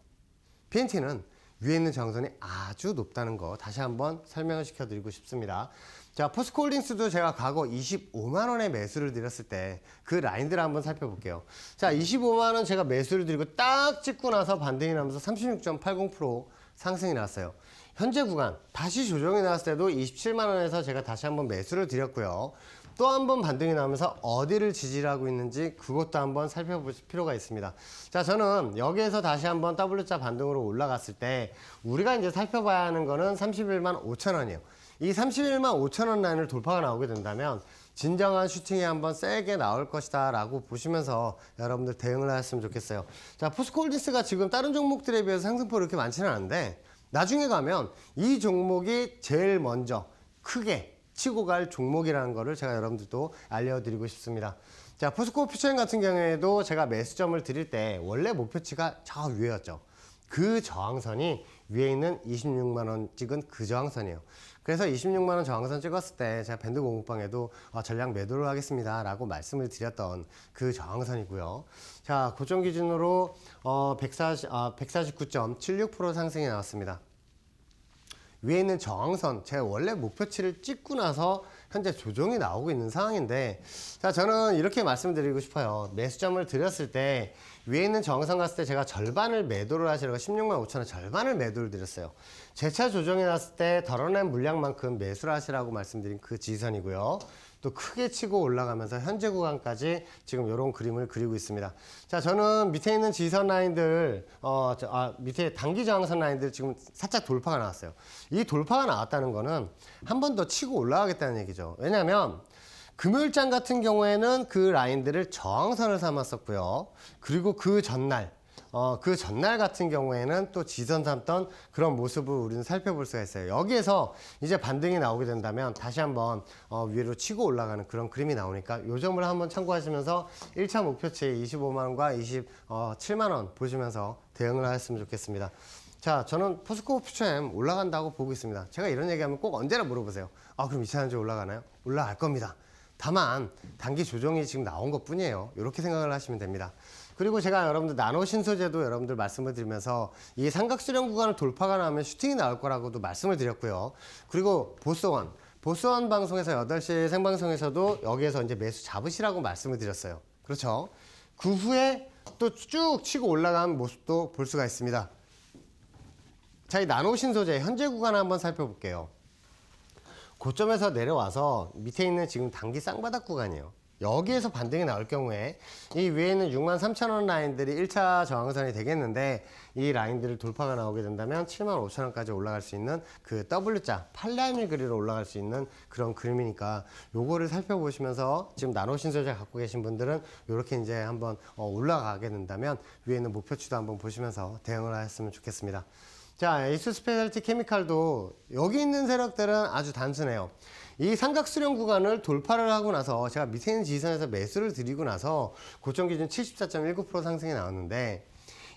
PNT는 위에 있는 저항선이 아주 높다는 거 다시 한번 설명을 시켜드리고 싶습니다. 자, 포스코홀딩스도 제가 과거 25만 원에 매수를 드렸을 때 그 라인들을 한번 살펴볼게요. 자, 25만 원 제가 매수를 드리고 딱 찍고 나서 반등이 나면서 36.80% 상승이 났어요. 현재 구간 다시 조정이 나왔을 때도 27만 원에서 제가 다시 한번 매수를 드렸고요. 또 한 번 반등이 나오면서 어디를 지지를 하고 있는지 그것도 한번 살펴볼 필요가 있습니다. 자, 저는 여기에서 다시 한번 W자 반등으로 올라갔을 때 우리가 이제 살펴봐야 하는 거는 31만 5천 원이에요. 이 31만 5천 원 라인을 돌파가 나오게 된다면 진정한 슈팅이 한번 세게 나올 것이다 라고 보시면서 여러분들 대응을 하셨으면 좋겠어요. 자, 포스코홀딩스가 지금 다른 종목들에 비해서 상승폭이 이렇게 많지는 않은데 나중에 가면 이 종목이 제일 먼저 크게 치고 갈 종목이라는 거를 제가 여러분들도 알려드리고 싶습니다. 자, 포스코 퓨처인 같은 경우에도 제가 매수점을 드릴 때 원래 목표치가 저 위에였죠. 그 저항선이 위에 있는 26만 원 찍은 그 저항선이에요. 그래서 26만 원 저항선 찍었을 때 제가 밴드 공급방에도 전량 매도를 하겠습니다 라고 말씀을 드렸던 그 저항선이고요. 자, 고점 기준으로 149.76% 상승이 나왔습니다. 위에 있는 저항선, 제 원래 목표치를 찍고 나서 현재 조정이 나오고 있는 상황인데, 자, 저는 이렇게 말씀드리고 싶어요. 매수점을 드렸을 때 위에 있는 저항선 갔을 때 제가 절반을 매도를 하시라고 16만 5천 원 절반을 매도를 드렸어요. 재차 조정이 났을 때 덜어낸 물량만큼 매수를 하시라고 말씀드린 그 지선이고요. 또 크게 치고 올라가면서 현재 구간까지 지금 이런 그림을 그리고 있습니다. 자, 저는 밑에 있는 지선 라인들, 밑에 단기 저항선 라인들 지금 살짝 돌파가 나왔어요. 이 돌파가 나왔다는 거는 한 번 더 치고 올라가겠다는 얘기죠. 왜냐하면 금요일장 같은 경우에는 그 라인들을 저항선을 삼았었고요. 그리고 그 전날 같은 경우에는 또 지선 삼던 그런 모습을 우리는 살펴볼 수가 있어요. 여기에서 이제 반등이 나오게 된다면 다시 한번 위로 치고 올라가는 그런 그림이 나오니까 이 점을 한번 참고하시면서 1차 목표치 25만 원과 27만 원 보시면서 대응을 하셨으면 좋겠습니다. 자, 저는 포스코 퓨처엠 올라간다고 보고 있습니다. 제가 이런 얘기하면 꼭 언제나 물어보세요. 그럼 2차전지 올라가나요? 올라갈 겁니다. 다만 단기 조정이 지금 나온 것 뿐이에요. 이렇게 생각을 하시면 됩니다. 그리고 제가 여러분들 나노 신소재도 여러분들 말씀을 드리면서 이 삼각수렴 구간을 돌파가 나오면 슈팅이 나올 거라고도 말씀을 드렸고요. 그리고 보스원 방송에서 8시 생방송에서도 여기에서 이제 매수 잡으시라고 말씀을 드렸어요. 그렇죠? 그 후에 또 쭉 치고 올라가는 모습도 볼 수가 있습니다. 자, 이 나노 신소재 현재 구간을 한번 살펴볼게요. 고점에서 내려와서 밑에 있는 지금 단기 쌍바닥 구간이에요. 여기에서 반등이 나올 경우에 이 위에 있는 63,000원 라인들이 1차 저항선이 되겠는데 이 라인들을 돌파가 나오게 된다면 75,000원까지 올라갈 수 있는 그 W자 팔라인을 그리러 올라갈 수 있는 그런 그림이니까 요거를 살펴보시면서 지금 나노 신소재 갖고 계신 분들은 이렇게 이제 한번 올라가게 된다면 위에 있는 목표치도 한번 보시면서 대응을 하셨으면 좋겠습니다. 자, 에이스 스페셜티 케미칼도 여기 있는 세력들은 아주 단순해요. 이 삼각수렴 구간을 돌파를 하고 나서 제가 밑에 있는 지선에서 매수를 드리고 나서 고점 기준 74.19% 상승이 나왔는데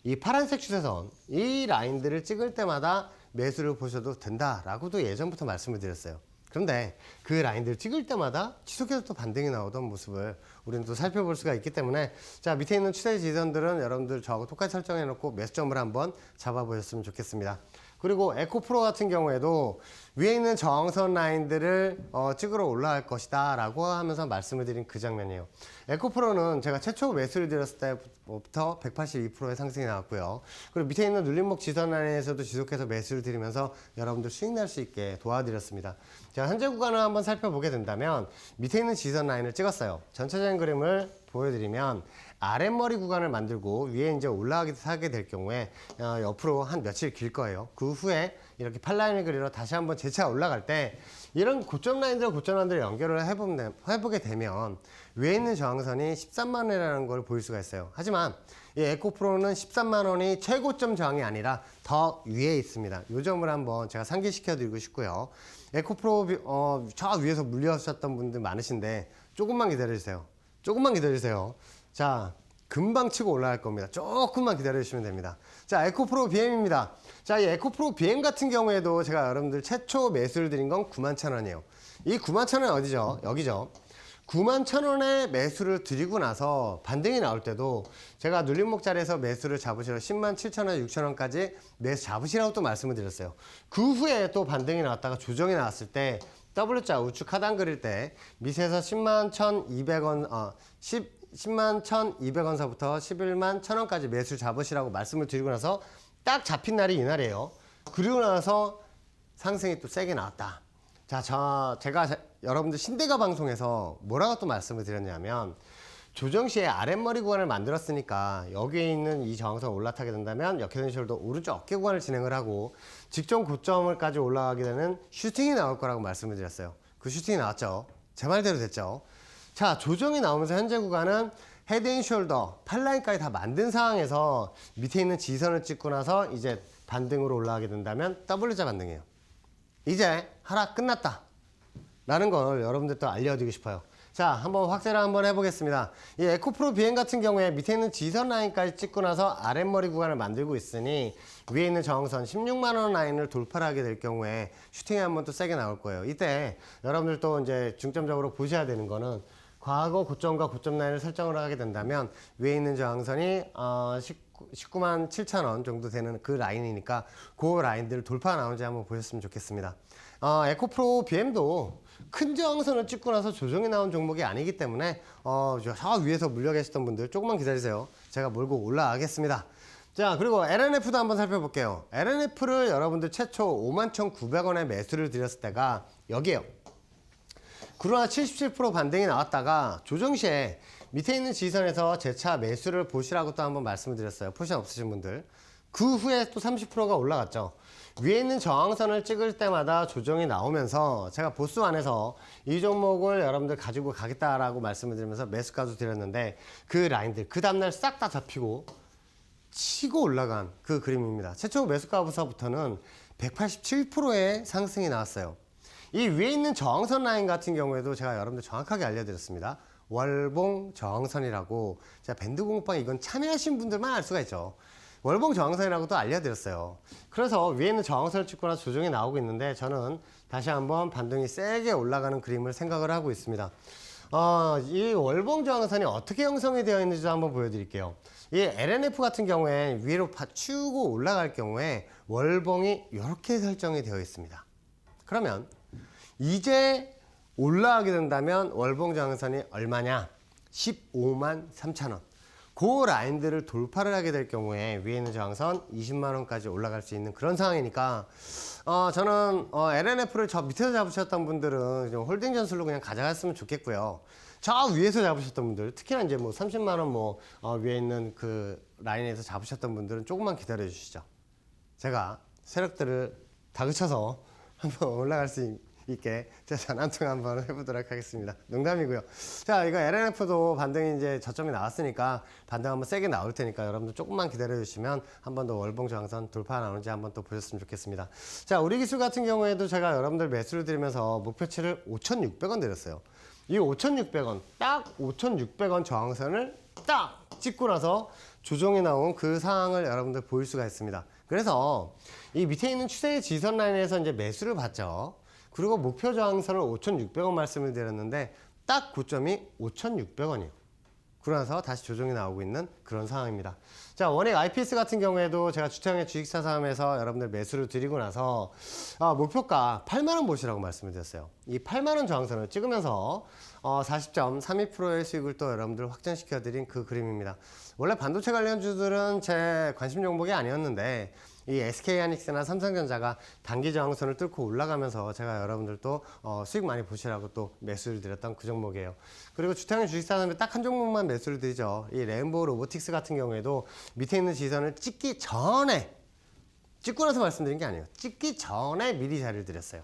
이 파란색 추세선 이 라인들을 찍을 때마다 매수를 보셔도 된다라고도 예전부터 말씀을 드렸어요. 그런데 그 라인들을 찍을 때마다 지속해서 또 반등이 나오던 모습을 우리는 또 살펴볼 수가 있기 때문에 자, 밑에 있는 추세 지선들은 여러분들 저하고 똑같이 설정해 놓고 매수점을 한번 잡아보셨으면 좋겠습니다. 그리고 에코프로 같은 경우에도 위에 있는 저항선 라인들을 찍으러 올라갈 것이다 라고 하면서 말씀을 드린 그 장면이에요. 에코프로는 제가 최초 매수를 드렸을 때부터 182%의 상승이 나왔고요. 그리고 밑에 있는 눌림목 지선 라인에서도 지속해서 매수를 드리면서 여러분들 수익 날 수 있게 도와드렸습니다. 자, 현재 구간을 한번 살펴보게 된다면 밑에 있는 지선 라인을 찍었어요. 전체적인 그림을 보여드리면 아랫머리 구간을 만들고 위에 이제 올라가게 될 경우에 옆으로 한 며칠 길 거예요. 그 후에 이렇게 팔라인을 그리러 다시 한번 재차 올라갈 때 이런 고점 라인들과 고점 라인들을 연결을 해보게 되면 위에 있는 저항선이 13만 원이라는 걸 보일 수가 있어요. 하지만 이 에코프로는 13만 원이 최고점 저항이 아니라 더 위에 있습니다. 이 점을 한번 제가 상기시켜 드리고 싶고요. 에코프로 저 위에서 물려주셨던 분들 많으신데 조금만 기다려주세요. 조금만 기다리세요. 자, 금방 치고 올라갈 겁니다. 조금만 기다려주시면 됩니다. 자, 에코프로 BM입니다. 자, 이 에코프로 BM 같은 경우에도 제가 여러분들 최초 매수를 드린 건 91,000원이에요. 이 91,000원 어디죠? 여기죠. 91,000원에 매수를 드리고 나서 반등이 나올 때도 제가 눌림목 자리에서 매수를 잡으시라고 107,000원, 6,000원까지 매수 잡으시라고 또 말씀을 드렸어요. 그 후에 또 반등이 나왔다가 조정이 나왔을 때 W자 우측 하단 그릴 때 밑에서 10만 1,200원, 10만 1,200원서부터 11만 1,000원까지 매수 잡으시라고 말씀을 드리고 나서 딱 잡힌 날이 이날이에요. 그리고 나서 상승이 또 세게 나왔다. 자, 여러분들 신대가 방송에서 뭐라고 또 말씀을 드렸냐면 조정시에 아랫머리 구간을 만들었으니까 여기에 있는 이 저항선 올라타게 된다면 역회전 숄더 오른쪽 어깨 구간을 진행을 하고 직전 고점을까지 올라가게 되는 슈팅이 나올 거라고 말씀을 드렸어요. 그 슈팅이 나왔죠. 제 말대로 됐죠. 자, 조정이 나오면서 현재 구간은 헤드앤숄더, 팔라인까지 다 만든 상황에서 밑에 있는 지선을 찍고 나서 이제 반등으로 올라가게 된다면 W자 반등이에요. 이제 하락 끝났다 라는 걸 여러분들도 알려드리고 싶어요. 자, 한번 확대를 한번 해보겠습니다. 이 에코프로 BM 같은 경우에 밑에 있는 지선 라인까지 찍고 나서 아랫머리 구간을 만들고 있으니 위에 있는 저항선 16만원 라인을 돌파를 하게 될 경우에 슈팅이 한번 또 세게 나올 거예요. 이때 여러분들도 이제 중점적으로 보셔야 되는 거는 과거 고점과 고점 라인을 설정을 하게 된다면 위에 있는 저항선이 19만 7천 원 정도 되는 그 라인이니까 그 라인들을 돌파 나오는지 한번 보셨으면 좋겠습니다. 에코프로 BM도 큰 저항선을 찍고 나서 조정이 나온 종목이 아니기 때문에 저 위에서 물려 계시던 분들 조금만 기다리세요. 제가 몰고 올라가겠습니다. 자, 그리고 LNF도 한번 살펴볼게요. LNF를 여러분들 최초 51,900원에 매수를 드렸을 때가 여기에요. 그러나 77% 반등이 나왔다가 조정 시에 밑에 있는 지선에서 재차 매수를 보시라고 또 한번 말씀을 드렸어요. 포지션 없으신 분들. 그 후에 또 30%가 올라갔죠. 위에 있는 저항선을 찍을 때마다 조정이 나오면서 제가 보수 안에서 이 종목을 여러분들 가지고 가겠다라고 말씀을 드리면서 매수가도 드렸는데 그 라인들 그 다음날 싹 다 잡히고 치고 올라간 그 그림입니다. 최초 매수가부터는 187%의 상승이 나왔어요. 이 위에 있는 저항선 라인 같은 경우에도 제가 여러분들 정확하게 알려드렸습니다. 월봉 저항선이라고 제가 밴드 공방 이건 참여하신 분들만 알 수가 있죠. 월봉 저항선이라고 또 알려드렸어요. 그래서 위에 있는 저항선을 찍고 나서 조정이 나오고 있는데 저는 다시 한번 반등이 세게 올라가는 그림을 생각을 하고 있습니다. 이 월봉 저항선이 어떻게 형성이 되어 있는지도 한번 보여드릴게요. 이 LNF 같은 경우에 위로 파치우고 올라갈 경우에 월봉이 이렇게 설정이 되어 있습니다. 그러면 이제 올라가게 된다면 월봉 저항선이 얼마냐? 15만 3천 원. 그 라인들을 돌파를 하게 될 경우에 위에 있는 저항선 20만 원까지 올라갈 수 있는 그런 상황이니까 저는 LNF를 저 밑에서 잡으셨던 분들은 좀 홀딩 전술로 그냥 가져갔으면 좋겠고요. 저 위에서 잡으셨던 분들, 특히나 이제 뭐 30만 원 위에 있는 그 라인에서 잡으셨던 분들은 조금만 기다려 주시죠. 제가 세력들을 다그쳐서 한번 올라갈 수 있게 제가 전화 한 통 한번 해보도록 하겠습니다. 농담이고요. 자, 이거 LNF도 반등이 이제 저점이 나왔으니까 반등 한번 세게 나올 테니까 여러분들 조금만 기다려 주시면 한 번 더 월봉 저항선 돌파 나오는지 한번 또 보셨으면 좋겠습니다. 자, 우리 기술 같은 경우에도 제가 여러분들 매수를 드리면서 목표치를 5,600원 드렸어요. 이 5,600원, 딱 5,600원 저항선을 딱 찍고 나서 조정이 나온 그 상황을 여러분들 보일 수가 있습니다. 그래서 이 밑에 있는 추세의 지선 라인에서 이제 매수를 받죠. 그리고 목표 저항선을 5,600원 말씀을 드렸는데 딱 고점이 5,600원이에요. 그러면서 다시 조정이 나오고 있는 그런 상황입니다. 자, 원액 IPS 같은 경우에도 제가 주택의 주식사 싸움에서 여러분들 매수를 드리고 나서 목표가 8만원 보시라고 말씀을 드렸어요. 이 8만원 저항선을 찍으면서 40.32%의 수익을 또 여러분들 확정시켜 드린 그 그림입니다. 원래 반도체 관련주들은 제 관심 종목이 아니었는데 이 SK하이닉스나 삼성전자가 단기 저항선을 뚫고 올라가면서 제가 여러분들도 수익 많이 보시라고 또 매수를 드렸던 그 종목이에요. 그리고 주택의 주식사는 딱 한 종목만 매수를 드리죠. 이 레인보우 로보틱스 같은 경우에도 밑에 있는 지선을 찍기 전에, 찍고 나서 말씀드린 게 아니에요. 찍기 전에 미리 자리를 드렸어요.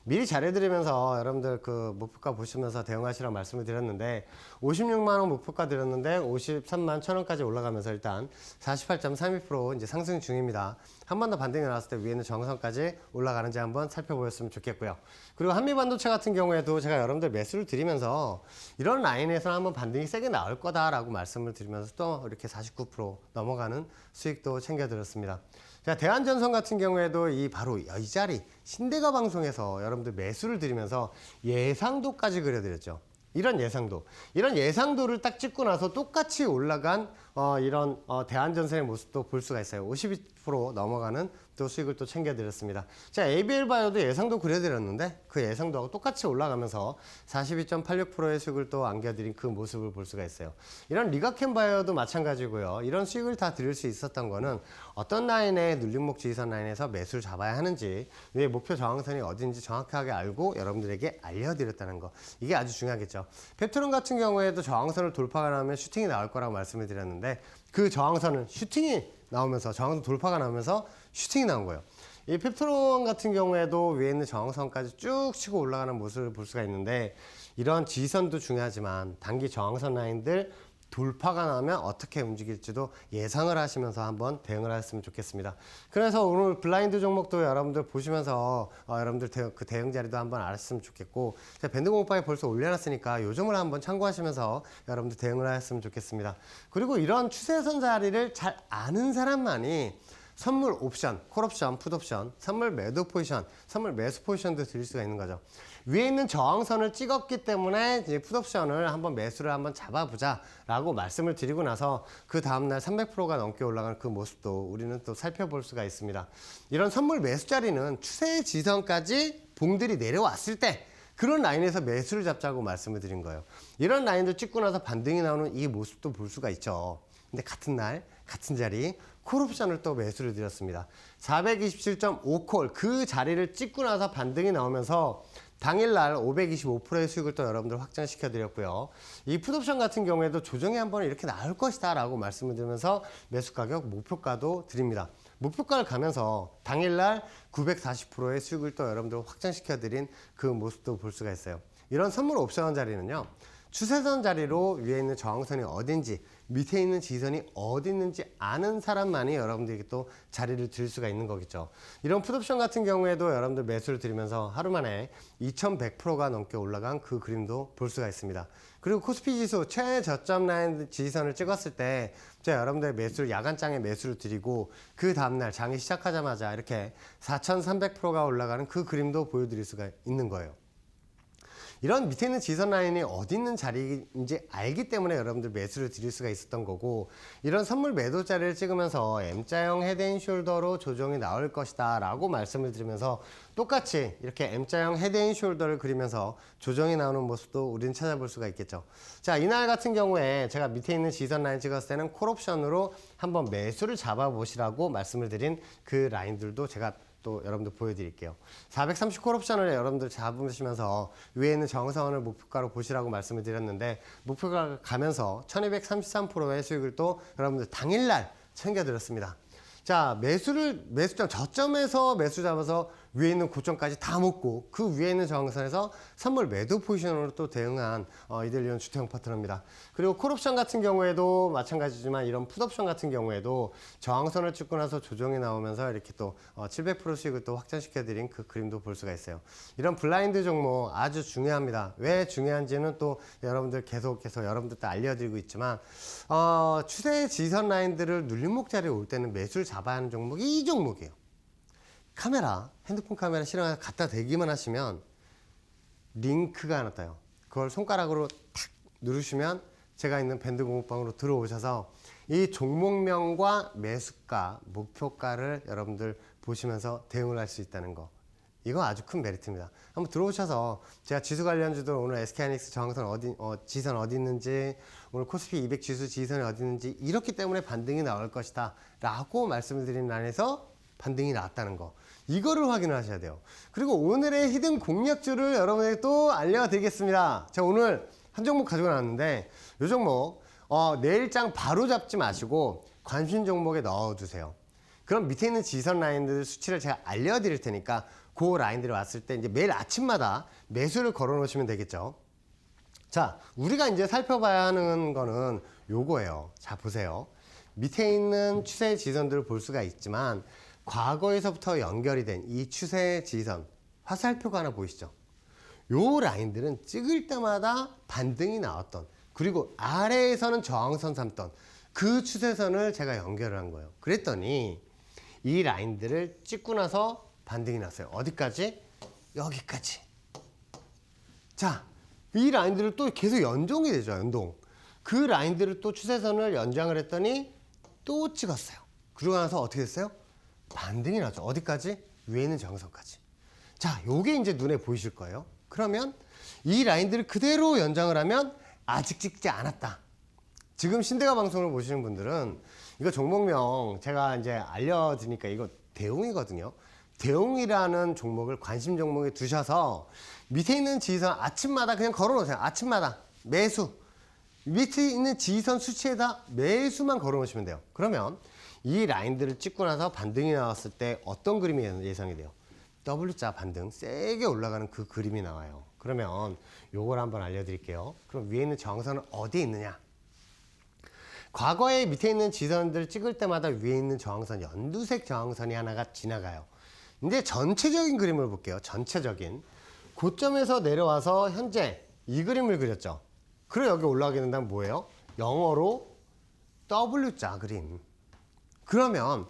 미리 잘해드리면서 여러분들 그 목표가 보시면서 대응하시라고 말씀을 드렸는데 56만 원 목표가 드렸는데 53만 1,000원까지 올라가면서 일단 48.32% 이제 상승 중입니다. 한 번 더 반등이 나왔을 때 위에는 정상까지 올라가는지 한번 살펴보셨으면 좋겠고요. 그리고 한미반도체 같은 경우에도 제가 여러분들 매수를 드리면서 이런 라인에서 한번 반등이 세게 나올 거다라고 말씀을 드리면서 또 이렇게 49% 넘어가는 수익도 챙겨드렸습니다. 자, 대한전선 같은 경우에도 바로 이 자리 신대가 방송에서 여러분들 매수를 드리면서 예상도까지 그려드렸죠. 이런 예상도를 딱 찍고 나서 똑같이 올라간 이런 대안전선의 모습도 볼 수가 있어요. 52% 넘어가는 또 수익을 또 챙겨드렸습니다. 자, ABL 바이오도 예상도 그려드렸는데 그 예상도하고 똑같이 올라가면서 42.86%의 수익을 또 안겨드린 그 모습을 볼 수가 있어요. 이런 리가캠 바이오도 마찬가지고요. 이런 수익을 다 드릴 수 있었던 거는 어떤 라인에 눌림목 지지선 라인에서 매수를 잡아야 하는지, 왜 목표 저항선이 어딘지 정확하게 알고 여러분들에게 알려드렸다는 거. 이게 아주 중요하겠죠. 펩트론 같은 경우에도 저항선을 돌파가 나오면 슈팅이 나올 거라고 말씀을 드렸는데 그 저항선은 슈팅이 나오면서 저항선 돌파가 나오면서 슈팅이 나온 거예요. 이 펩트론 같은 경우에도 위에 있는 저항선까지 쭉 치고 올라가는 모습을 볼 수가 있는데 이런 지지선도 중요하지만 단기 저항선 라인들 돌파가 나면 어떻게 움직일지도 예상을 하시면서 한번 대응을 하셨으면 좋겠습니다. 그래서 오늘 블라인드 종목도 여러분들 보시면서 여러분들 그 대응 자리도 한번 알았으면 좋겠고, 제가 밴드 공부방에 벌써 올려놨으니까 요 점을 한번 참고하시면서 여러분들 대응을 하셨으면 좋겠습니다. 그리고 이런 추세선 자리를 잘 아는 사람만이 선물 옵션, 콜옵션, 풋옵션, 선물 매도 포지션, 선물 매수 포지션도 드릴 수가 있는 거죠. 위에 있는 저항선을 찍었기 때문에 이제 풋옵션을 한번 매수를 한번 잡아보자 라고 말씀을 드리고 나서 그 다음날 300%가 넘게 올라가는 그 모습도 우리는 또 살펴볼 수가 있습니다. 이런 선물 매수 자리는 추세 지선까지 봉들이 내려왔을 때 그런 라인에서 매수를 잡자고 말씀을 드린 거예요. 이런 라인들 찍고 나서 반등이 나오는 이 모습도 볼 수가 있죠. 근데 같은 날, 같은 자리 콜옵션을 또 매수를 드렸습니다. 427.5콜 그 자리를 찍고 나서 반등이 나오면서 당일날 525%의 수익을 또 여러분들 확장시켜 드렸고요. 이 풋옵션 같은 경우에도 조정이 한번 이렇게 나올 것이다 라고 말씀을 드리면서 매수 가격 목표가도 드립니다. 목표가를 가면서 당일날 940%의 수익을 또 여러분들 확장시켜 드린 그 모습도 볼 수가 있어요. 이런 선물 옵션 자리는요, 추세선 자리로 위에 있는 저항선이 어딘지 밑에 있는 지선이 어디 있는지 아는 사람만이 여러분들에게 또 자리를 드릴 수가 있는 거겠죠. 이런 풋옵션 같은 경우에도 여러분들 매수를 드리면서 하루 만에 2100%가 넘게 올라간 그 그림도 볼 수가 있습니다. 그리고 코스피 지수 최저점 라인 지지선을 찍었을 때 제가 여러분들의 매수를 야간장에 매수를 드리고 그 다음날 장이 시작하자마자 이렇게 4300%가 올라가는 그 그림도 보여드릴 수가 있는 거예요. 이런 밑에 있는 지선 라인이 어디 있는 자리인지 알기 때문에 여러분들 매수를 드릴 수가 있었던 거고, 이런 선물 매도 자리를 찍으면서 M자형 헤드앤숄더로 조정이 나올 것이다 라고 말씀을 드리면서 똑같이 이렇게 M자형 헤드앤숄더를 그리면서 조정이 나오는 모습도 우리는 찾아볼 수가 있겠죠. 자, 이날 같은 경우에 제가 밑에 있는 지선 라인 찍었을 때는 콜옵션으로 한번 매수를 잡아보시라고 말씀을 드린 그 라인들도 제가 또 여러분들 보여드릴게요. 430 콜옵션을 여러분들 잡으시면서 위에 있는 정선을 목표가로 보시라고 말씀을 드렸는데 목표가 가면서 1233%의 수익을 또 여러분들 당일날 챙겨드렸습니다. 자, 매수점 저점에서 매수 잡아서 위에 있는 고점까지 다 먹고 그 위에 있는 저항선에서 선물 매도 포지션으로 또 대응한 이델리온 주택형 파트너입니다. 그리고 콜옵션 같은 경우에도 마찬가지지만 이런 풋옵션 같은 경우에도 저항선을 찍고 나서 조정이 나오면서 이렇게 또 700% 수익을 또 확장시켜드린 그 그림도 볼 수가 있어요. 이런 블라인드 종목 아주 중요합니다. 왜 중요한지는 또 여러분들 계속해서 여러분들도 알려드리고 있지만 추세 지선 라인들을 눌림목 자리에 올 때는 매수를 잡아야 하는 종목이 이 종목이에요. 카메라, 핸드폰 카메라 실행해서 갖다 대기만 하시면 링크가 하나 떠요. 그걸 손가락으로 탁 누르시면 제가 있는 밴드 공부방으로 들어오셔서 이 종목명과 매수가, 목표가를 여러분들 보시면서 대응을 할 수 있다는 거. 이거 아주 큰 메리트입니다. 한번 들어오셔서 제가 지수 관련주들 오늘 SK하이닉스 저항선 지선 어디 있는지, 오늘 코스피 200 지수 지선이 어디 있는지 이렇기 때문에 반등이 나올 것이다 라고 말씀을 드린 라인에서 반등이 나왔다는 거, 이거를 확인을 하셔야 돼요. 그리고 오늘의 히든 공략주를 여러분에게 또 알려드리겠습니다. 제가 오늘 한 종목 가지고 나왔는데 이 종목 내일장 바로 잡지 마시고 관심 종목에 넣어두세요. 그럼 밑에 있는 지선 라인들 수치를 제가 알려드릴 테니까 그 라인들이 왔을 때 이제 매일 아침마다 매수를 걸어 놓으시면 되겠죠. 자, 우리가 이제 살펴봐야 하는 거는 요거예요. 자, 보세요. 밑에 있는 추세 지선들을 볼 수가 있지만 과거에서부터 연결이 된 이 추세 지선 화살표가 하나 보이시죠? 요 라인들은 찍을 때마다 반등이 나왔던, 그리고 아래에서는 저항선 삼던 그 추세선을 제가 연결을 한 거예요. 그랬더니 이 라인들을 찍고 나서 반등이 났어요. 어디까지? 여기까지. 자, 이 라인들을 또 계속 연동이 되죠. 연동. 그 라인들을 또 추세선을 연장을 했더니 또 찍었어요. 그러고 나서 어떻게 됐어요? 반등이 나죠. 어디까지? 위에 있는 저항선까지. 자, 요게 이제 눈에 보이실 거예요. 그러면 이 라인들을 그대로 연장을 하면 아직 찍지 않았다. 지금 신대가 방송을 보시는 분들은 이거 종목명 제가 이제 알려드리니까 이거 대웅이거든요. 대웅이라는 종목을 관심 종목에 두셔서 밑에 있는 지지선 아침마다 그냥 걸어 놓으세요. 아침마다 매수. 밑에 있는 지지선 수치에다 매수만 걸어 놓으시면 돼요. 그러면 이 라인들을 찍고 나서 반등이 나왔을 때 어떤 그림이 예상이 돼요? W자 반등 세게 올라가는 그 그림이 나와요. 그러면 요걸 한번 알려드릴게요. 그럼 위에 있는 저항선은 어디에 있느냐? 과거에 밑에 있는 지선들을 찍을 때마다 위에 있는 저항선, 연두색 저항선이 하나가 지나가요. 이제 전체적인 그림을 볼게요. 전체적인. 고점에서 내려와서 현재 이 그림을 그렸죠. 그리고 여기 올라가게 된다면 뭐예요? 영어로 W자 그림. 그러면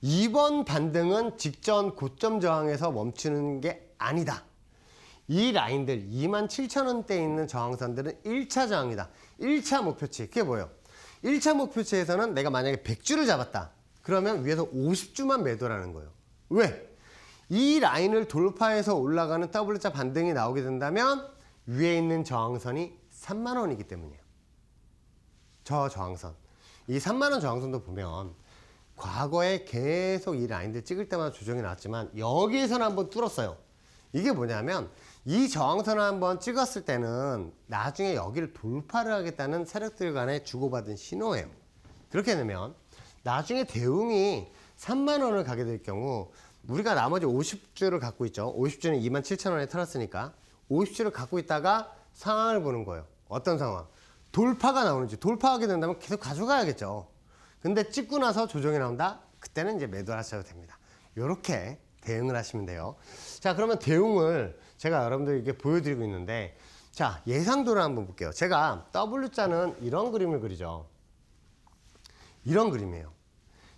이번 반등은 직전 고점 저항에서 멈추는 게 아니다. 이 라인들 27,000원대에 있는 저항선들은 1차 저항이다. 1차 목표치. 그게 뭐예요? 1차 목표치에서는 내가 만약에 100주를 잡았다. 그러면 위에서 50주만 매도라는 거예요. 왜? 이 라인을 돌파해서 올라가는 W자 반등이 나오게 된다면 위에 있는 저항선이 3만원이기 때문이에요. 저 저항선. 이 3만원 저항선도 보면 과거에 계속 이 라인들 찍을 때마다 조정이 나왔지만 여기에서는 한번 뚫었어요. 이게 뭐냐면 이 저항선을 한번 찍었을 때는 나중에 여기를 돌파를 하겠다는 세력들 간에 주고받은 신호예요. 그렇게 되면 나중에 대웅이 3만 원을 가게 될 경우 우리가 나머지 50주를 갖고 있죠. 50주는 27,000원에 털었으니까 50주를 갖고 있다가 상황을 보는 거예요. 어떤 상황? 돌파가 나오는지. 돌파하게 된다면 계속 가져가야겠죠. 근데 찍고 나서 조정이 나온다? 그때는 이제 매도를 하셔도 됩니다. 이렇게 대응을 하시면 돼요. 자, 그러면 대응을 제가 여러분들에게 보여드리고 있는데, 자, 예상도를 한번 볼게요. 제가 W자는 이런 그림을 그리죠. 이런 그림이에요.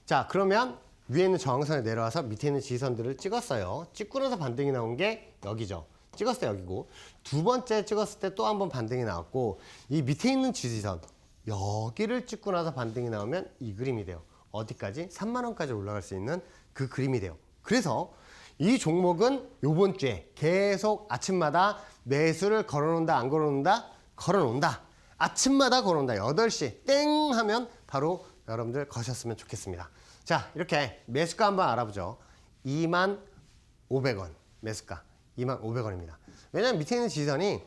자, 그러면 위에 있는 저항선에 내려와서 밑에 있는 지지선들을 찍었어요. 찍고 나서 반등이 나온 게 여기죠. 찍었어요, 여기고. 두 번째 찍었을 때 또 한 번 반등이 나왔고, 이 밑에 있는 지지선, 여기를 찍고 나서 반등이 나오면 이 그림이 돼요. 어디까지? 3만 원까지 올라갈 수 있는 그 그림이 돼요. 그래서 이 종목은 요번 주에 계속 아침마다 매수를 걸어놓는다, 안 걸어놓는다? 걸어놓는다. 아침마다 걸어놓는다. 8시 땡 하면 바로 여러분들 거셨으면 좋겠습니다. 자, 이렇게 매수가 한번 알아보죠. 25,500원 매수가 25,500원입니다. 왜냐하면 밑에 있는 지지선이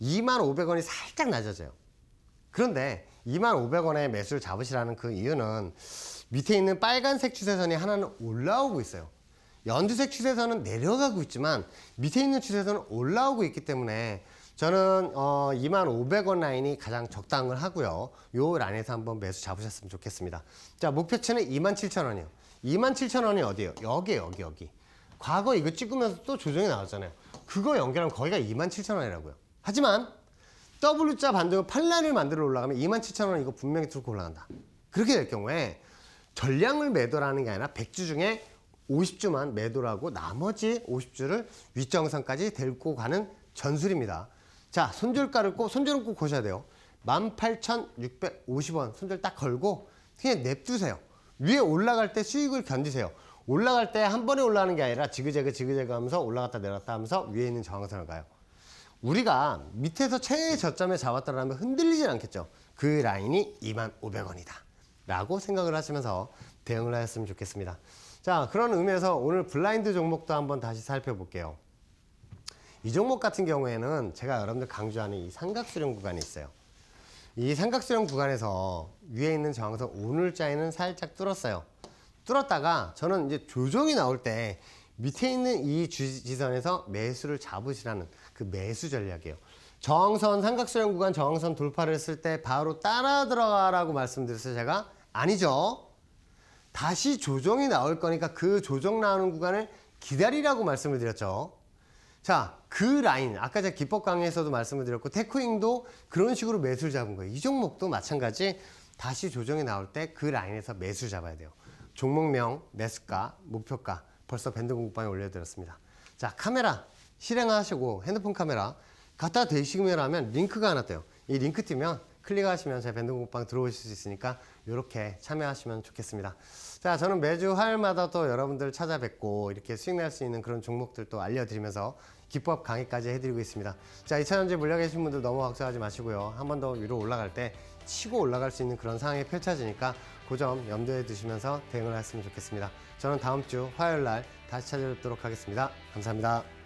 25,500원이 살짝 낮아져요. 그런데 25,500원에 매수를 잡으시라는 그 이유는 밑에 있는 빨간색 추세선이 하나는 올라오고 있어요. 연두색 추세선은 내려가고 있지만 밑에 있는 추세선은 올라오고 있기 때문에 저는 25,500원 라인이 가장 적당을 하고요. 요 라인에서 한번 매수 잡으셨으면 좋겠습니다. 자, 목표치는 27,000원이에요. 27,000원이 어디예요? 여기에요, 여기. 과거 이거 찍으면서 또 조정이 나왔잖아요. 그거 연결하면 거기가 27,000원이라고요. 하지만 W자 반등을 8라인을 만들어 올라가면 27,000원 이거 분명히 뚫고 올라간다. 그렇게 될 경우에 전량을 매도라는 게 아니라 100주 중에 50주만 매도를 하고 나머지 50주를 윗정상까지 데리고 가는 전술입니다. 자, 손절가를 손절은 꼭 보셔야 돼요. 18,650원 손절 딱 걸고 그냥 냅두세요. 위에 올라갈 때 수익을 견디세요. 올라갈 때 한 번에 올라가는 게 아니라 지그재그 하면서 올라갔다 내려갔다 하면서 위에 있는 저항선을 가요. 우리가 밑에서 최저점에 잡았다라면 흔들리진 않겠죠. 그 라인이 25,500원이다 라고 생각을 하시면서 대응을 하셨으면 좋겠습니다. 자, 그런 의미에서 오늘 블라인드 종목도 한번 다시 살펴볼게요. 이 종목 같은 경우에는 제가 여러분들 강조하는 이 삼각수렴 구간이 있어요. 이 삼각수렴 구간에서 위에 있는 저항선 오늘자에는 살짝 뚫었어요. 뚫었다가 저는 이제 조정이 나올 때 밑에 있는 이 지지선에서 매수를 잡으시라는 그 매수 전략이에요. 저항선, 삼각수렴 구간 저항선 돌파를 했을 때 바로 따라 들어가라고 말씀드렸어요. 제가 아니죠. 다시 조정이 나올 거니까 그 조정 나오는 구간을 기다리라고 말씀을 드렸죠. 자, 그 라인 아까 제가 기법 강의에서도 말씀을 드렸고 테크윙도 그런 식으로 매수를 잡은 거예요. 이 종목도 마찬가지 다시 조정이 나올 때 그 라인에서 매수 잡아야 돼요. 종목명, 매수가, 목표가 벌써 밴드 공부방에 올려드렸습니다. 자, 카메라 실행하시고 핸드폰 카메라 갖다 대시면 하면 링크가 하나 떠요. 이 링크 뜨면 클릭하시면 제 밴드 공부방 들어오실 수 있으니까 이렇게 참여하시면 좋겠습니다. 자, 저는 매주 화요일마다 또 여러분들 찾아뵙고 이렇게 수익 낼 수 있는 그런 종목들도 알려드리면서 기법 강의까지 해드리고 있습니다. 자, 2차전지 물려 계신 분들 너무 걱정하지 마시고요. 한 번 더 위로 올라갈 때 치고 올라갈 수 있는 그런 상황이 펼쳐지니까 그 점 염두에 두시면서 대응을 했으면 좋겠습니다. 저는 다음 주 화요일 날 다시 찾아뵙도록 하겠습니다. 감사합니다.